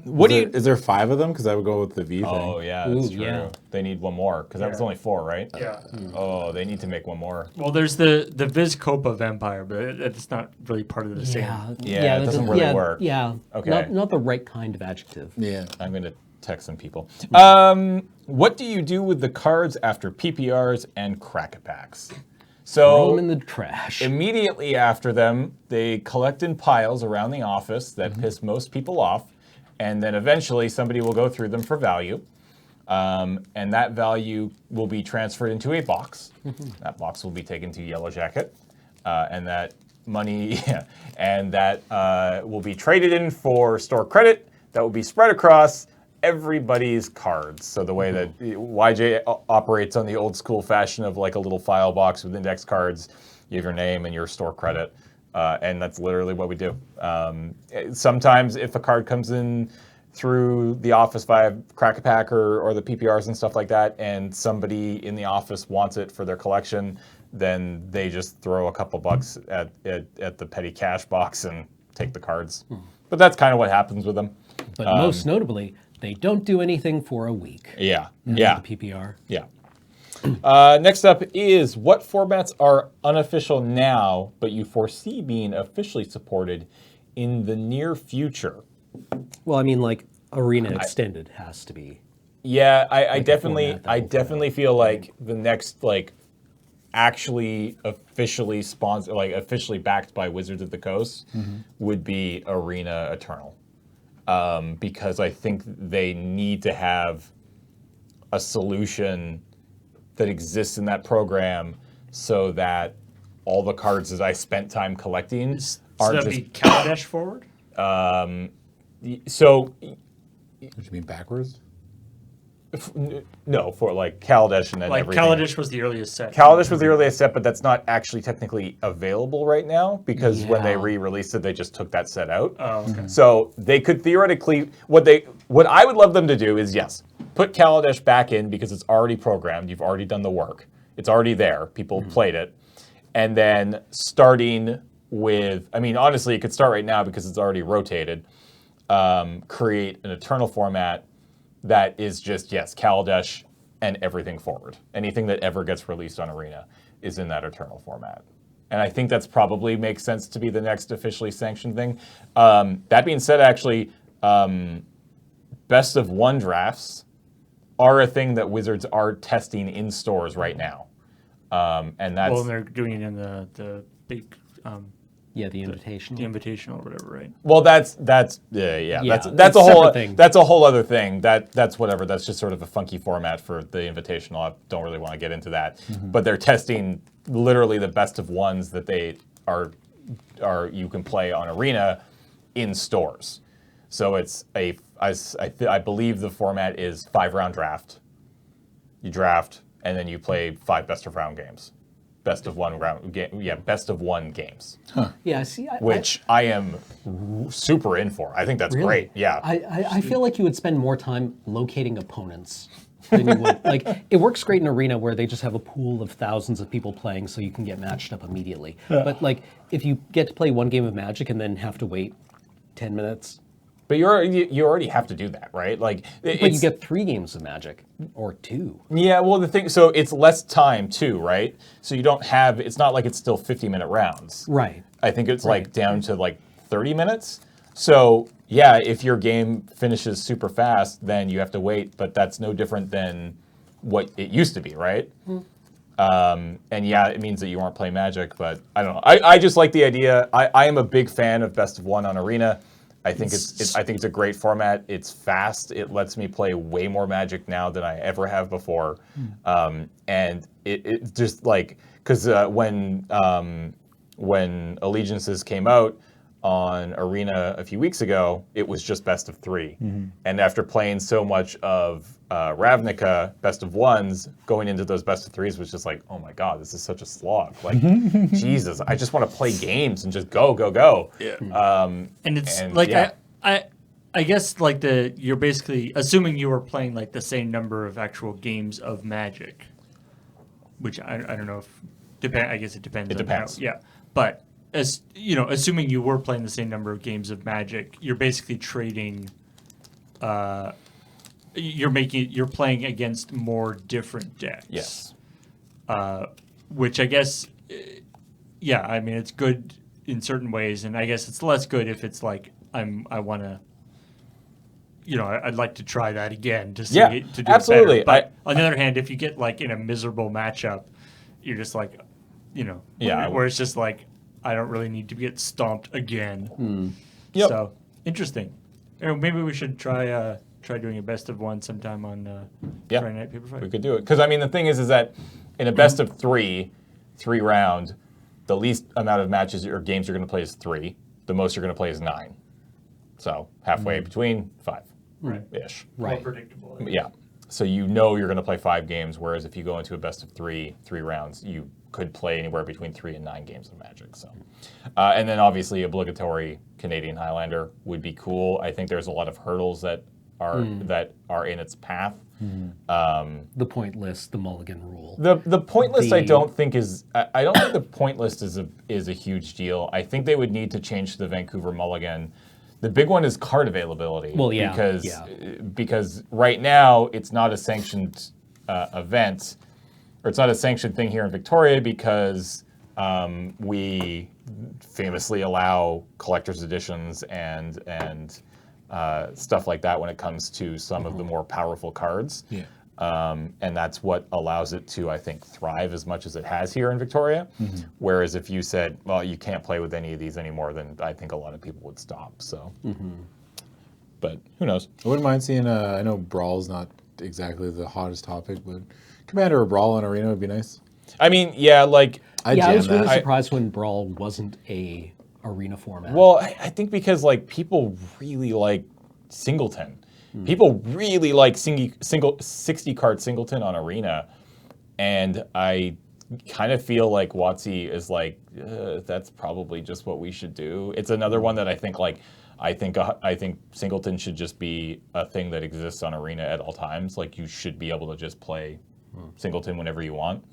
What do you? Is there 5 of them? Because I would go with the V thing. Oh yeah, that's Ooh, true. yeah. They need one more because that was Yeah. only 4, right? Yeah. Oh, they need to make one more. Well, there's the Vizcopa Vampire, but it's not really part of the same. Yeah, it that doesn't really yeah, work. Yeah. Okay. Not the right kind of adjective. Yeah. I'm going to text some people. What do you do with the cards after PPRs and Crack-A-Packs? Throw So them in the trash. immediately after them, they collect in piles around the office that piss most people off, and then eventually somebody will go through them for value, and that value will be transferred into a box. That box will be taken to Yellow Jacket, and that money, and that will be traded in for store credit that will be spread across everybody's cards. So the way that YJ operates on the old school fashion of like a little file box with index cards, you have your name and your store credit, and that's literally what we do. Sometimes if a card comes in through the office via Crack-A-Pack or the PPRs and stuff like that, and somebody in the office wants it for their collection, then they just throw a couple bucks at the petty cash box and take the cards. But that's kind of what happens with them. But most notably, they don't do anything for a week. Yeah. The Yeah. PPR. Yeah. Next up is what formats are unofficial now, but you foresee being officially supported in the near future? Well, I mean, like Arena Extended has to be. Yeah, I a definitely, format that I will definitely feel like the next like actually officially sponsored, like officially backed by Wizards of the Coast, would be Arena Eternal, because I think they need to have a solution that exists in that program so that all the cards that I spent time collecting So aren't that'd just be Kaladesh forward? so. What you mean backwards? No, for like Kaladesh and then Like everything. Kaladesh was the earliest set. Kaladesh was the earliest set, but that's not actually technically available right now because when they Yeah. re-released it, they just took that set out. Oh, okay. So they could theoretically, what I would love them to do is yes, put Kaladesh back in because it's already programmed. You've already done the work. It's already there. People played it, and then starting with, I mean, honestly, it could start right now because it's already rotated. Create an Eternal format that is just, yes, Kaladesh and everything forward. Anything that ever gets released on Arena is in that Eternal format. And I think that's probably makes sense to be the next officially sanctioned thing. That being said, actually, best of one drafts are a thing that Wizards are testing in stores right now. And that's... Well, they're doing it in the big Yeah, the Invitational. the invitational or whatever, right? Well, that's Yeah, that's it's a a whole separate thing. that's a whole other thing. That's whatever. That's just sort of a funky format for the Invitational. I don't really want to get into that. But they're testing literally the best of ones that they are you can play on Arena in stores. So it's I believe the format is 5-round draft. You draft and then you play 5 best of round games. Best of one round game. Yeah, best of one games. Yeah, see, Which I am super in for. I think that's Really? great. Yeah. I feel like you would spend more time locating opponents than you would. Like, it works great in Arena where they just have a pool of thousands of people playing so you can get matched up immediately. But, like, if you get to play one game of Magic and then have to wait 10 minutes, But you already have to do that, right? Like, but you get 3 games of Magic or 2. yeah. Well, the thing, so it's less time too, right? So you don't have. It's not like it's still 50-minute rounds. Right. I think it's like down to like 30 minutes. So yeah, if your game finishes super fast, then you have to wait. But that's no different than what it used to be, right? And yeah, it means that you aren't playing Magic, but I don't know. I just like the idea. I am a big fan of best of one on Arena. I think it's a great format. It's fast. It lets me play way more Magic now than I ever have before. And it just like because when Allegiances came out on Arena a few weeks ago, it was just best of 3. And after playing so much of Ravnica best of ones, going into those best of 3s was just like, oh my god, this is such a slog. Like, Jesus, I just want to play games and just go. Yeah. And it's And, like yeah. I guess like you're basically assuming you were playing like the same number of actual games of Magic, which I don't know if I guess it depends. It depends. Yeah, but as you know, assuming you were playing the same number of games of Magic, you're basically trading. You're playing against more different decks. Yes. Which I guess, yeah, I mean it's good in certain ways, and I guess it's less good if it's like I want to. I'd like to try that again to see Yeah, to do absolutely. it better. But on the other hand, if you get like in a miserable matchup, you're just like, Yeah. where it's just like I don't really need to get stomped again. Yep. So interesting. Maybe we should try doing a best of one sometime on Yeah. Friday Night Paper Fight. We could do it. Because, I mean, the thing is that in a best of 3 round, the least amount of matches or games you're going to play is 3. The most you're going to play is 9. So halfway between 5. Right. Ish. More Right. predictable. Yeah. So you're going to play 5 games, whereas if you go into a best of 3 rounds, you could play anywhere between 3 and 9 games of Magic. So, and then obviously obligatory Canadian Highlander would be cool. I think there's a lot of hurdles that are in its path. The point list, the mulligan rule. The point list I The- don't think is I don't think the point list is a huge deal. I think they would need to change the Vancouver mulligan The big one is card availability. Well, yeah, because right now it's not a sanctioned event, or it's not a sanctioned thing here in Victoria because we famously allow collector's editions and stuff like that when it comes to some of the more powerful cards. Yeah. And that's what allows it to, I think, thrive as much as it has here in Victoria. Whereas if you said, well, you can't play with any of these anymore, then I think a lot of people would stop. So, but who knows? I wouldn't mind seeing, I know Brawl's not exactly the hottest topic, but Commander or Brawl in Arena would be nice. I mean, yeah, like... I'd I jam was really that. surprised when Brawl wasn't a arena format. Well, I think because like people really like Singleton. People really like 60 card Singleton on Arena, and I kind of feel like WotC is like that's probably just what we should do. It's another one that I think Singleton should just be a thing that exists on Arena at all times. Like you should be able to just play Singleton whenever you want.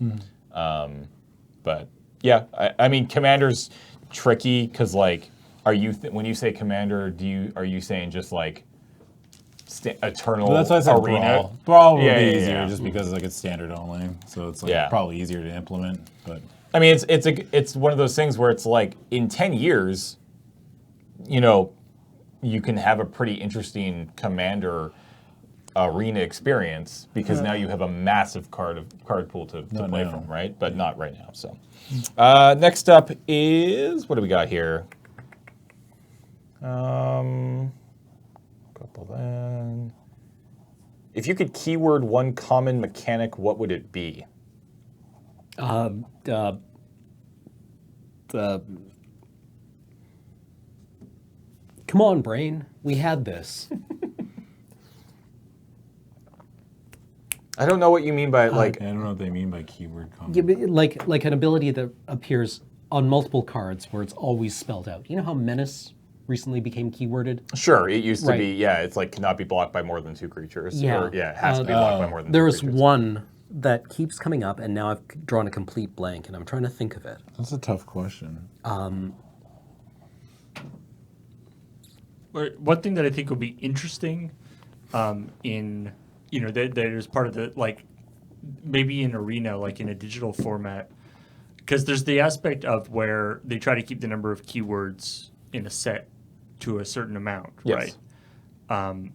But yeah, I mean Commander's tricky because like, are you when you say Commander, are you saying just like eternal Well, that's why I said Arena? Brawl. Brawl would Yeah, be yeah, easier yeah. just because like it's standard only, so it's like probably easier to implement. But I mean, it's one of those things where it's like in 10 years, you know, you can have a pretty interesting Commander Arena experience because now you have a massive card pool to play now. from, right? But not right now. So next up is, what do we got here? Couple then. If you could keyword one common mechanic, what would it be? Come on, brain. We had this. I don't know what you mean by like. I don't know what they mean by keyword combo. Yeah, but like an ability that appears on multiple cards where it's always spelled out. You know how Menace recently became keyworded? Sure, it used to Right. be. Yeah, it's like cannot be blocked by more than 2 creatures. Yeah. Or, yeah, it has to be blocked by more than 2 There's creatures. one that keeps coming up, and now I've drawn a complete blank, and I'm trying to think of it. That's a tough question. One thing that I think will be interesting in, you know, there's part of the, like, maybe in Arena, like in a digital format, because there's the aspect of where they try to keep the number of keywords in a set to a certain amount, Yes. right?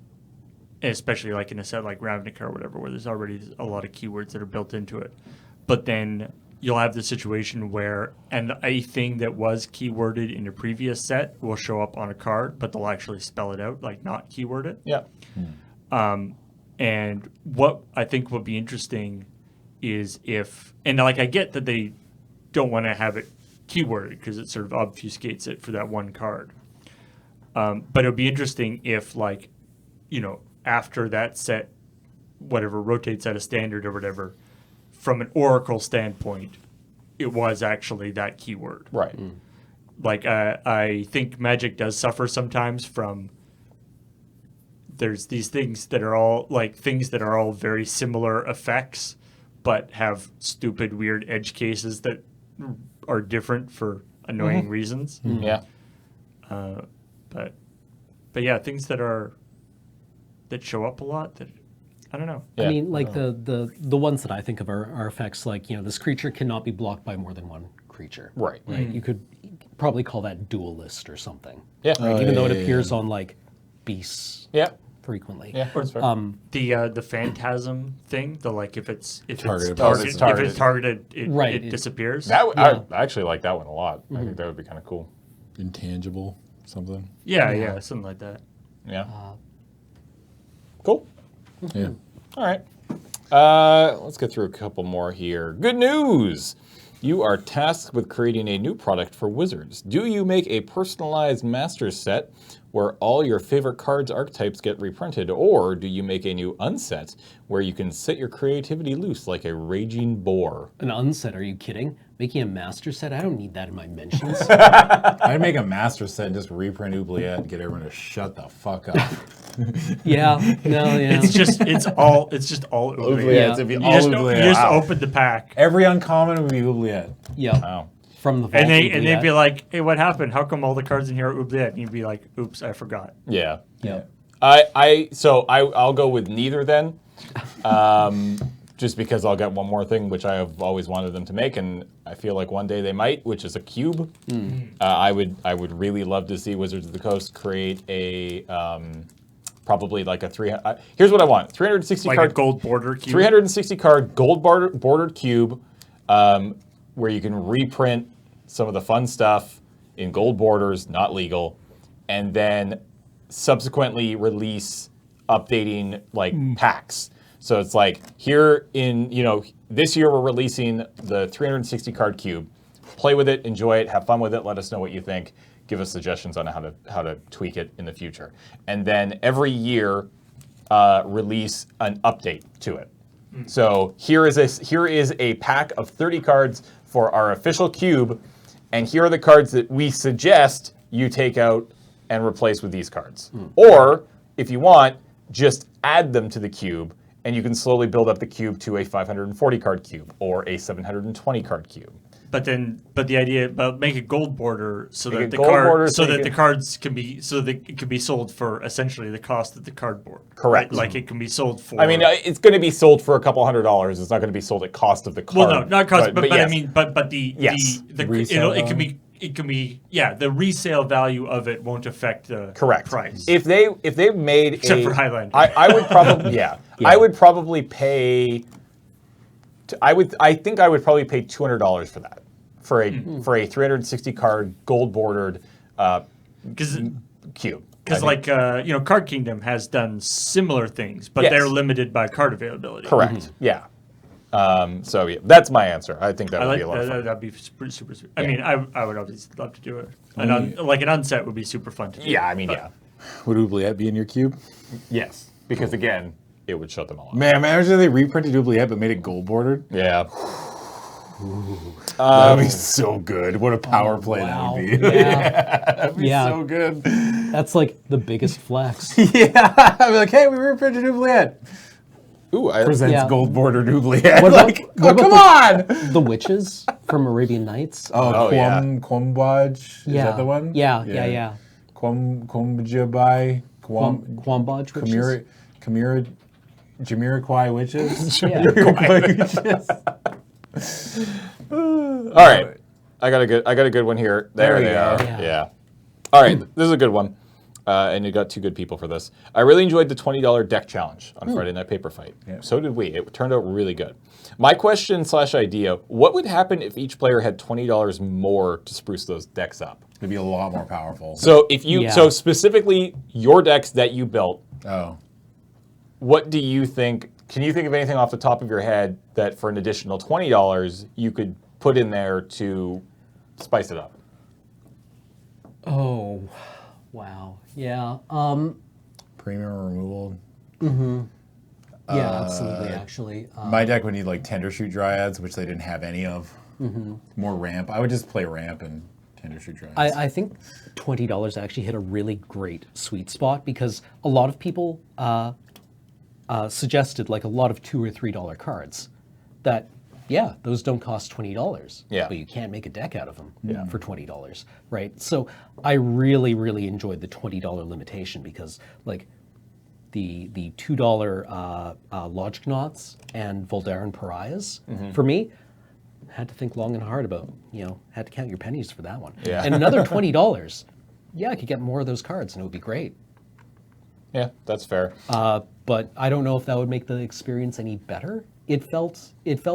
Especially like in a set like Ravnica or whatever, where there's already a lot of keywords that are built into it. But then you'll have the situation where a thing that was keyworded in a previous set will show up on a card, but they'll actually spell it out, like not keyword it. Yeah. And what I think would be interesting is if, and like I get that they don't want to have it keyworded because it sort of obfuscates it for that one card. But it would be interesting if, like, you know, after that set, whatever, rotates out of standard or whatever, from an Oracle standpoint, it was actually that keyword. Right. Like, I think Magic does suffer sometimes from, there's these things that are all, like, things that are all very similar effects, but have stupid, weird edge cases that are different for annoying reasons. Yeah. But yeah, things that show up a lot that I don't know. Yeah. I mean, like the ones that I think of are effects like, you know, this creature cannot be blocked by more than one creature. Right. Right. You could probably call that duelist or something. Yeah. Even though it yeah, appears on like beasts Yeah. frequently. Yeah. That's fair. The phantasm thing, the like if it's Targeted. targeted, it Right. it disappears. I actually like that one a lot. I think that would be kind of cool. Intangible something. yeah, something like that. Yeah. Cool. Yeah. All right. Let's get through a couple more here. Good news! You are tasked with creating a new product for Wizards. Do you make a personalized master set where all your favorite cards archetypes get reprinted, or do you make a new unset where you can set your creativity loose like a raging boar? An unset, are you kidding? Making a master set? I don't need that in my mentions. I'd make a master set and just reprint Oubliette and get everyone to shut the fuck up. Yeah. It's just all Oubliette. Yeah. It'd be You all just, Oubliette. you just Wow. open the pack. Every uncommon would be Oubliette. Yeah. Wow. from the vault. And they'd be like, "Hey, what happened? How come all the cards in here are oubliette?" And you'd be like, "Oops, I forgot." Yeah. Yeah. I'll go with neither then, just because I'll get one more thing, which I have always wanted them to make, and I feel like one day they might, which is a cube. I would really love to see Wizards of the Coast create a probably like a here's what I want: 360 Like card a gold border cube. 360 card gold bordered cube, where you can reprint some of the fun stuff in gold borders, not legal, and then subsequently release updating like packs. So it's like here in, this year we're releasing the 360 card cube. Play with it, enjoy it, have fun with it, let us know what you think. Give us suggestions on how to tweak it in the future. And then every year release an update to it. So here is a pack of 30 cards for our official cube, and here are the cards that we suggest you take out and replace with these cards. Or, if you want, just add them to the cube, and you can slowly build up the cube to a 540 card cube or a 720 card cube. But the idea, make a gold border so Make that a the gold border card, so you the can- cards can be, so that it can be sold for essentially the cost of the cardboard. Correct. Like it can be sold for. I mean, it's going to be sold for a couple $100s. It's not going to be sold at cost of the card. well, no, not cost, but yes. I mean, but the Yes. the Resale it can be the resale value of it won't affect the Correct. price. If they made Except for Highlander. I would probably I would probably pay. I think I would probably pay $200 for that, for a 360 card gold bordered Because cube. Card Kingdom has done similar things, but Yes. they're limited by card availability. Correct. Yeah. So yeah, that's my answer. I think that I would like be a lot of fun. that'd be super. I mean, I would obviously love to do it. Like an unset would be super fun to do. Yeah, I mean, yeah. Would oubliette be in your cube? Yes, because again, it would shut them all up. Man, imagine if they reprinted oubliette but made it gold bordered. Yeah. That would be so good. What a power play that would be. Yeah. That'd be Yeah. so good. That's like the biggest flex. Yeah. I'd be like, hey, we reprinted oubliette. Ooh, Presents Yeah. gold bordered oubliette. What about- Like, what come about on! The witches from Arabian Nights. Oh, yeah. Quambaj? Is yeah. that the one? Yeah. Quamjabai? Quambaj witches. Jamiroquai witches? Yeah. Jamiroquai witches. all right. I got a good one here. There we they go. are. Yeah. Yeah. All right, this is a good one. And you got two good people for this. I really enjoyed the $20 deck challenge on Friday Night Paper Fight. Yeah. So did we. It turned out really good. My question / idea, what would happen if each player had $20 more to spruce those decks up? It'd be a lot more powerful. So if you Yeah. so specifically your decks that you built, Oh. what do you think? Can you think of anything off the top of your head that for an additional $20 you could put in there to spice it up? Oh, wow. Yeah. Premium removal. Yeah, absolutely, actually. My deck would need like Tender Shoot Dryads, which they didn't have any of. More ramp. I would just play ramp and Tender Shoot Dryads. I think $20 actually hit a really great sweet spot because a lot of people suggested like a lot of $2 or $3 cards that, yeah, those don't cost $20. Yeah. But you can't make a deck out of them for $20, right? So I really, really enjoyed the $20 limitation because like the $2 Logic Knots and Voldaren Pariahs, for me, had to think long and hard about, had to count your pennies for that one. Yeah. And another $20, yeah, I could get more of those cards and it would be great. Yeah, that's fair. But I don't know if that would make the experience any better. It felt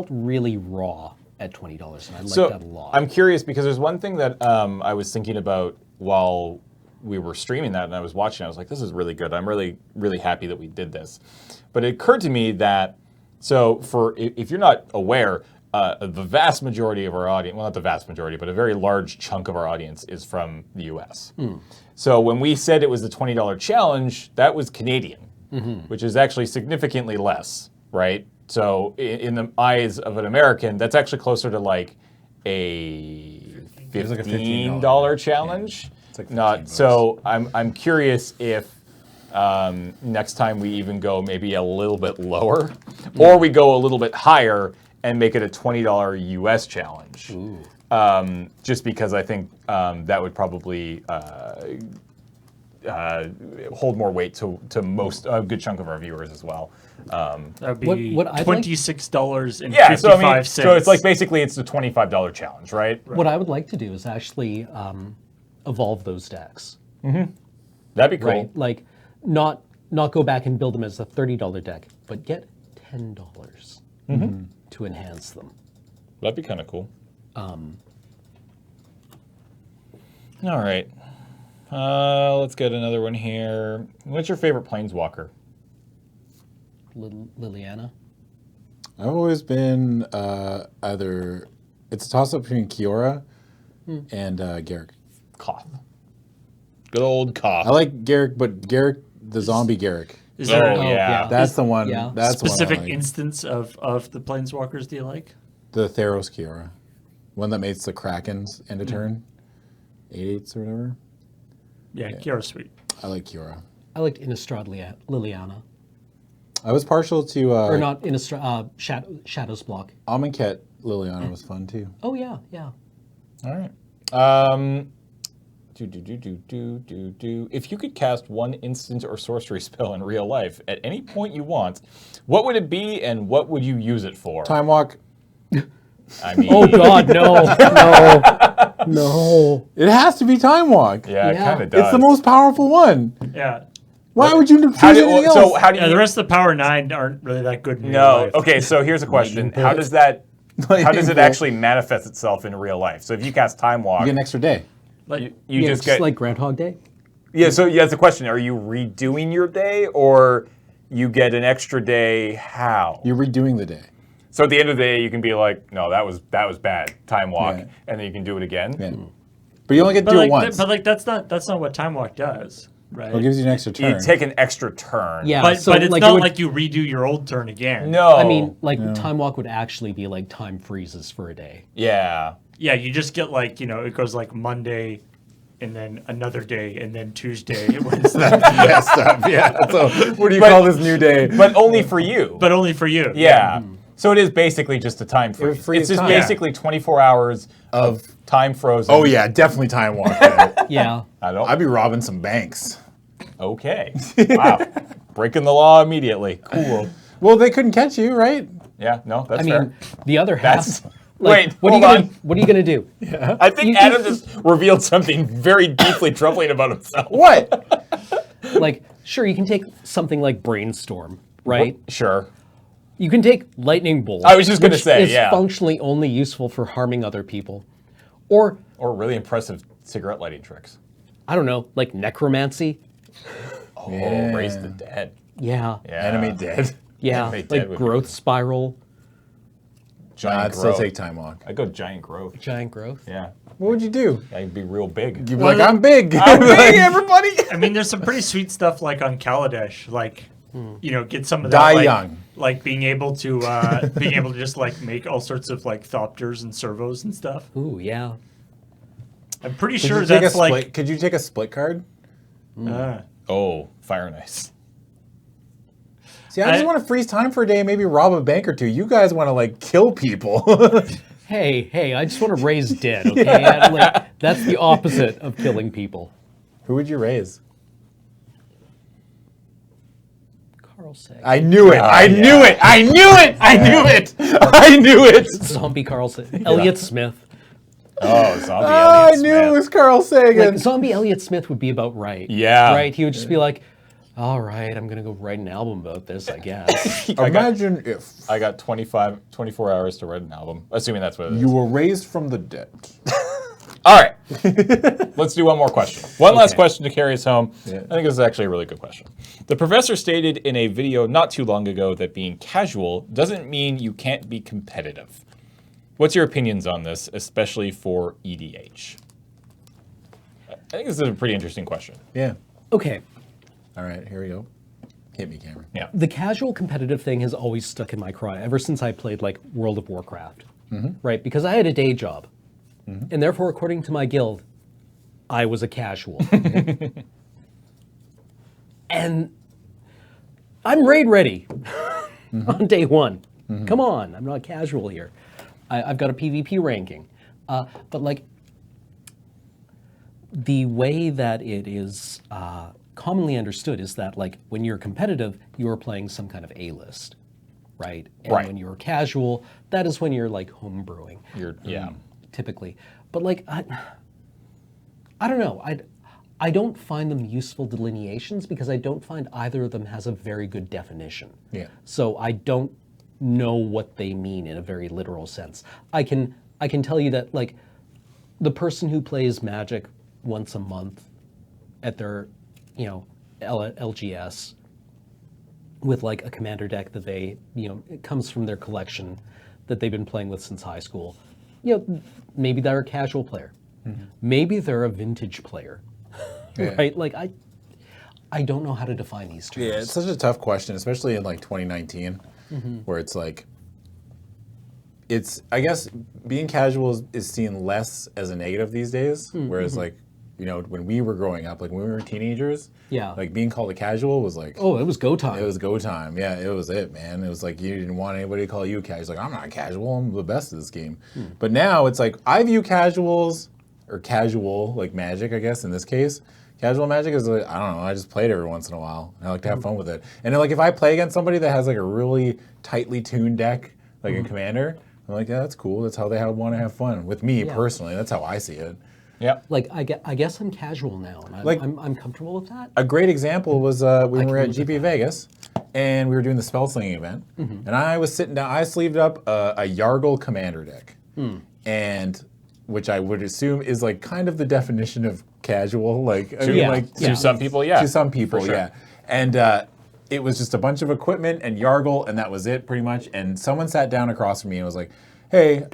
really raw at $20, and I liked that a lot. I'm curious because there's one thing that I was thinking about while we were streaming that and I was watching. I was like, this is really good. I'm really, really happy that we did this. But it occurred to me that, if you're not aware, the vast majority of our audience, well, not the vast majority, but a very large chunk of our audience is from the US. So when we said it was the $20 challenge, that was Canadian, which is actually significantly less, right? So in the eyes of an American, that's actually closer to like a It's like a $15 challenge. Yeah. It's like Not 15 so. I'm curious if next time we even go maybe a little bit lower, or we go a little bit higher and make it a $20 US challenge. Just because I think that would probably hold more weight to a good chunk of our viewers as well. That would be What I'd like- $26.55. Yeah, so I mean, so it's like basically it's the $25 challenge, right? What I would like to do is actually evolve those decks. That'd be cool. Right? Like, not go back and build them as a $30 deck, but get $10 to enhance them. That'd be kind of cool. All right. Let's get another one here. What's your favorite planeswalker? Liliana. I've always been either it's a toss-up between Kiora and Garruk. Koth. Good old Koth. I like Garruk, but Garruk, the zombie Garruk. Is there Oh, a yeah. That's the one. Yeah. That's the specific one I like. instance of the planeswalkers do you like? The Theros Kiora, one that makes the Krakens end of turn, 8/8s or whatever. Yeah, Kiara's sweet. I like Kiora. I liked Innistrad Liliana. I was partial to Or not Innistrad, Shadows block. Amonkhet Liliana was fun too. Oh, yeah, yeah. All right. If you could cast one instant or sorcery spell in real life at any point you want, what would it be and what would you use it for? Time Walk. I mean, Oh, God, no. No. It has to be Time Walk. yeah, it Yeah. kind of does. It's the most powerful one. Yeah. Why would you choose How do, anything else? so how do you? Yeah, the rest of the Power 9 aren't really that good in real no. life. Okay, so here's a question: How does that? How does it actually manifest itself in real life? So if you cast Time Walk, You get an extra day. Like, you Yeah, just it's get like Groundhog Day. yeah. So yeah, that's the question: Are you redoing your day, or you get an extra day? How? You're redoing the day. So at the end of the day, you can be like, no, that was bad. Time Walk, Yeah. and then you can do it again. Yeah. But you only get to but do like, it once. but like that's not what Time Walk does, right? It gives you an extra turn. You take an extra turn. Yeah, But, so but it's like, not it would- like you redo your old turn again. No. I mean, like, Time Walk would actually be like time freezes for a day. Yeah. Yeah, you just get like, it goes like Monday and then another day and then Tuesday, Wednesday, messed up. Yeah. So what do you call this new day? But only for you. but only for you. yeah. So it is basically just a time freeze. freeze It's just time. basically 24 hours of time frozen. Oh yeah, definitely Time Walk. then. Yeah. I don't. I'd be robbing some banks. Okay. Wow. Breaking the law immediately. Cool. Well, they couldn't catch you, right? Yeah. No, that's I mean, fair. the other That's- half. Like, wait, what are you hold gonna on. What are you gonna do? I think Adam just revealed something very deeply troubling about himself. What? Like, sure, you can take something like Brainstorm, right? Sure. You can take Lightning Bolt. I was just gonna which say, is yeah. functionally only useful for harming other people, or Or really impressive cigarette lighting tricks. I don't know, like Necromancy. Oh, Yeah. raise the dead. Yeah. Yeah. Enemy dead. Yeah. Enemy dead Like would be Growth Spiral, Giant I'd still growth. take Time Walk. I'd go giant growth. Giant Growth. Yeah. What would you do? I'd be real big. You'd be like, I'm big. I'm big, everybody. I mean, there's some pretty sweet stuff like on Kaladesh, like, get some of that. Die like, young. Like being able to just like make all sorts of like Thopters and servos and stuff. Ooh, yeah. I'm pretty Could sure you take a that's split? like, Could you take a split card? Oh, fire and ice. See, I just I- want to freeze time for a day and maybe rob a bank or two. You guys want to like kill people. Hey, I just want to raise dead, okay? Like, that's the opposite of killing people. Who would you raise? Carl Sagan. I knew it. I knew it. I knew it. I knew it. I knew it. Zombie Carl Sagan. Elliot Smith. Oh, zombie I Elliot knew Smith. it was Carl Sagan. Like, zombie Elliot Smith would be about right. Yeah. Right? He would just be like, all right, I'm going to go write an album about this, I guess. Imagine if I got 24 hours to write an album, assuming that's what it is. you were raised from the dead. All right. Let's do one more question. One last question to carry us home. I think this is actually a really good question. The professor stated in a video not too long ago that being casual doesn't mean you can't be competitive. What's your opinions on this, especially for EDH? I think this is a pretty interesting question. Yeah. Okay. All right, here we go. Hit me, Cameron. Yeah. The casual competitive thing has always stuck in my craw ever since I played like World of Warcraft, right? Because I had a day job, and therefore, according to my guild, I was a casual. And I'm raid ready on day one. Come on, I'm not casual here. I've got a PvP ranking. But like, the way that it is commonly understood is that like when you're competitive, you're playing some kind of A-list, right? And Right. when you're casual, that is when you're like homebrewing. Yeah. Typically. But like, I don't know. I don't find them useful delineations because I don't find either of them has a very good definition. Yeah. So I don't know what they mean in a very literal sense. I can tell you that like the person who plays Magic once a month at their, LGS with like a commander deck that they, it comes from their collection that they've been playing with since high school. Maybe they're a casual player. Maybe they're a vintage player. Yeah. Right? Like I don't know how to define these terms. Yeah, it's such a tough question, especially in like 2019, where it's like, I guess being casual is seen less as a negative these days, whereas like, when we were growing up, like when we were teenagers, Yeah. like being called a casual was like, Oh, it was go time. it was go time. Yeah, it was it, man. It was like you didn't want anybody to call you casual. Like, I'm not casual. I'm the best at this game. But now it's like I view casuals or casual like Magic, I guess in this case. Casual Magic is like, I don't know. I just play it every once in a while. I like to have fun with it. And then, like if I play against somebody that has like a really tightly tuned deck, like a Commander, I'm like, yeah, that's cool. That's how they want to have fun with me personally. That's how I see it. Yeah. Like I guess I'm casual now, and Like- I'm comfortable with that. A great example was when we were at live with GP Vegas, and we were doing the spell slinging event, and I was sitting down. I sleeved up a Yargle Commander deck, and which I would assume is like kind of the definition of casual. Like I mean, Yeah. like To some people, yeah. to some people, For sure. yeah. And it was just a bunch of equipment and Yargle, and that was it pretty much. And someone sat down across from me and was like, hey,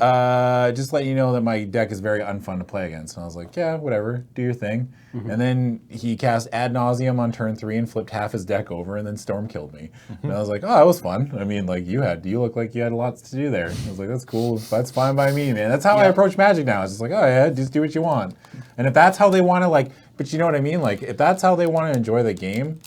just let you know that my deck is very unfun to play against. And I was like, yeah, whatever, do your thing. And then he cast Ad Nauseam on turn 3 and flipped half his deck over, and then Storm killed me. And I was like, oh, that was fun. I mean, like, you look like you had lots to do there. I was like, that's cool. That's fine by me, man. That's how I approach Magic now. It's just like, oh, yeah, just do what you want. And if that's how they want to, like, but you know what I mean? Like, if that's how they want to enjoy the game,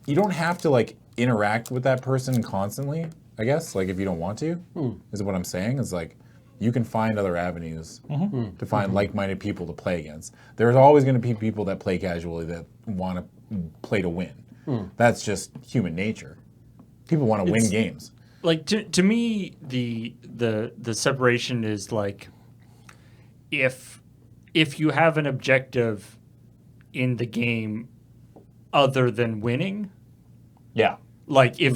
you don't have to, like, interact with that person constantly, I guess, like, if you don't want to, is what I'm saying. Is like, you can find other avenues to find like-minded people to play against. There's always going to be people that play casually that want to play to win. That's just human nature. People want to win games. Like to me, the separation is like if you have an objective in the game other than winning, Yeah. like if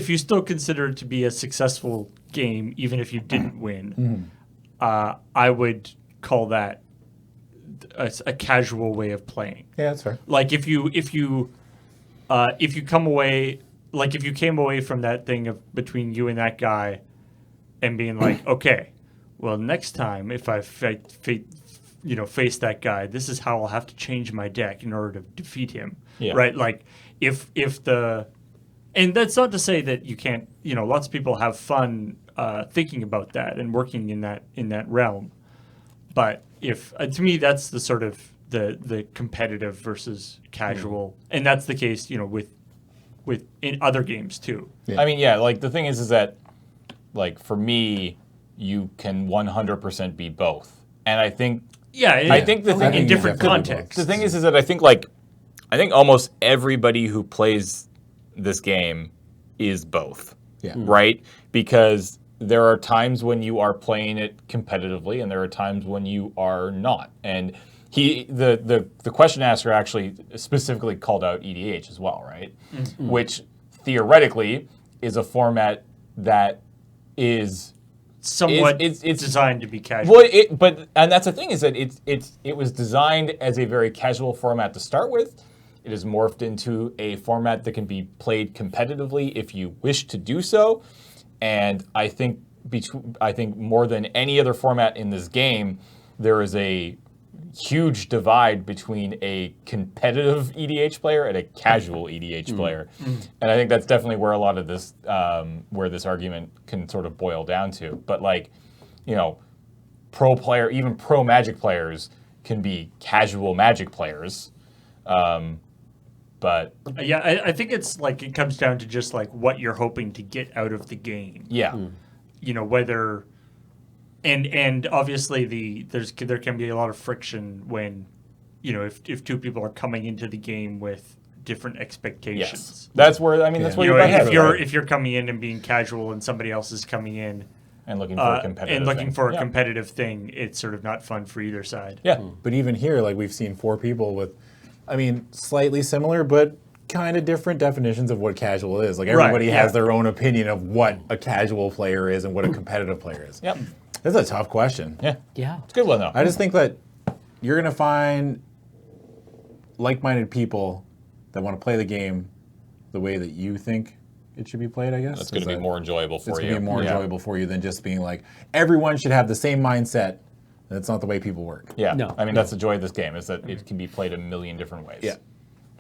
you still consider it to be a successful game, even if you didn't win, I would call that a casual way of playing. Yeah, that's fair. Like if you come away, like if you came away from that thing of between you and that guy, and being like, okay, well next time if I face that guy, this is how I'll have to change my deck in order to defeat him. Yeah. Right? Like if the and that's not to say that you can't, lots of people have fun thinking about that and working in that realm. But if to me that's the sort of the competitive versus casual, and that's the case, with in other games too. Yeah. I mean, yeah, like the thing is that, like for me, you can 100% be both, and I think I think the thing in you different definitely will. contexts. the thing is that I think almost everybody who plays this game is both. Yeah. Right? Because there are times when you are playing it competitively and there are times when you are not. And the question asker actually specifically called out EDH as well, right? Which theoretically is a format that is Somewhat it's designed to be casual. well, and that's the thing is that it was designed as a very casual format to start with. It has morphed into a format that can be played competitively if you wish to do so. And I think more than any other format in this game, there is a huge divide between a competitive EDH player and a casual EDH player. And I think that's definitely where a lot of this, where this argument can sort of boil down to. But even pro Magic players can be casual Magic players. But Yeah, I think it's like it comes down to just like what you're hoping to get out of the game. yeah, You know, whether and obviously there can be a lot of friction when, you know, if two people are coming into the game with different expectations. yes, that's where I mean that's where You you know, butt heads, if you're coming in and being casual and somebody else is coming in and looking for a competitive and looking thing. for a Yeah. competitive thing, it's sort of not fun for either side. Yeah, But even here, like we've seen 4 people with, I mean, slightly similar, but kind of different definitions of what casual is. Like everybody Right, has yeah. their own opinion of what a casual player is and what a competitive player is. Yep. That's a tough question. Yeah, Yeah. it's a good one though. I just think that you're going to find like-minded people that want to play the game the way that you think it should be played, I guess. That's going to be more enjoyable for It's you. going to be more Yeah. enjoyable for you than just being like, everyone should have the same mindset. That's not the way people work. Yeah, No. I mean that's the joy of this game is that it can be played a million different ways. Yeah.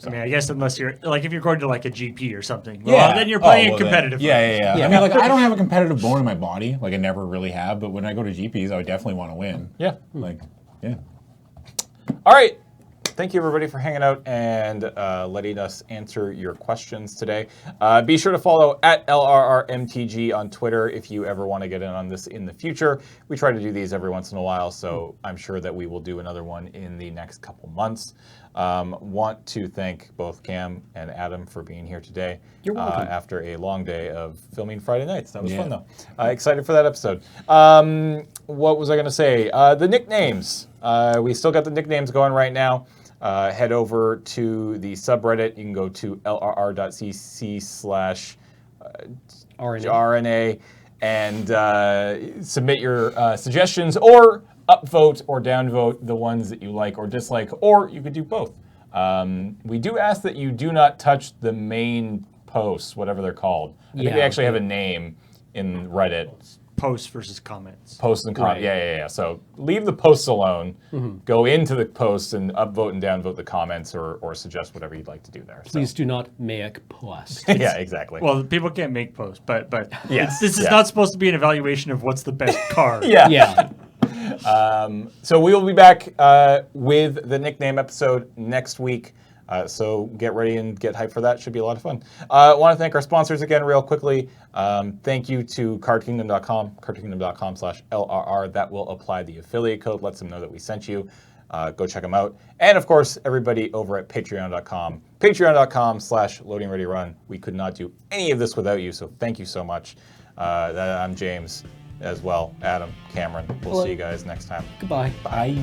I mean, I guess unless you're like if you're going to like a GP or something, well, then you're playing competitive. Yeah. I mean, like, I don't have a competitive bone in my body. Like, I never really have. But when I go to GPs, I would definitely want to win. Yeah. Like, yeah. All right. Thank you, everybody, for hanging out and letting us answer your questions today. Be sure to follow at LRRMTG on Twitter if you ever want to get in on this in the future. We try to do these every once in a while, so I'm sure that we will do another one in the next couple months. Want to thank both Cam and Adam for being here today. You're welcome. After a long day of filming Friday nights. That was Yeah. fun, though. Excited for that episode. What was I going to say? The nicknames. We still got the nicknames going right now. Head over to the subreddit. You can go to lrr.cc/RNA and submit your suggestions or upvote or downvote the ones that you like or dislike, or you could do both. We do ask that you do not touch the main posts, whatever they're called. I think they Yeah, actually have a name in Reddit. Posts versus comments. Posts and comments. Right. Yeah. So leave the posts alone. Go into the posts and upvote and downvote the comments or suggest whatever you'd like to do there. So. Please do not make post. Yeah, exactly. Well, people can't make posts, but Yes, this is yeah. not supposed to be an evaluation of what's the best card. yeah. Yeah. So we will be back with the nickname episode next week. So get ready and get hyped for that. Should be a lot of fun. I want to thank our sponsors again real quickly. Thank you to cardkingdom.com, cardkingdom.com/LRR. That will apply the affiliate code, lets them know that we sent you. Go check them out. And of course, everybody over at patreon.com, patreon.com/LoadingReadyRun. We could not do any of this without you, so thank you so much. I'm James as well, Adam, Cameron. We'll Hello. see you guys next time. Goodbye. Bye.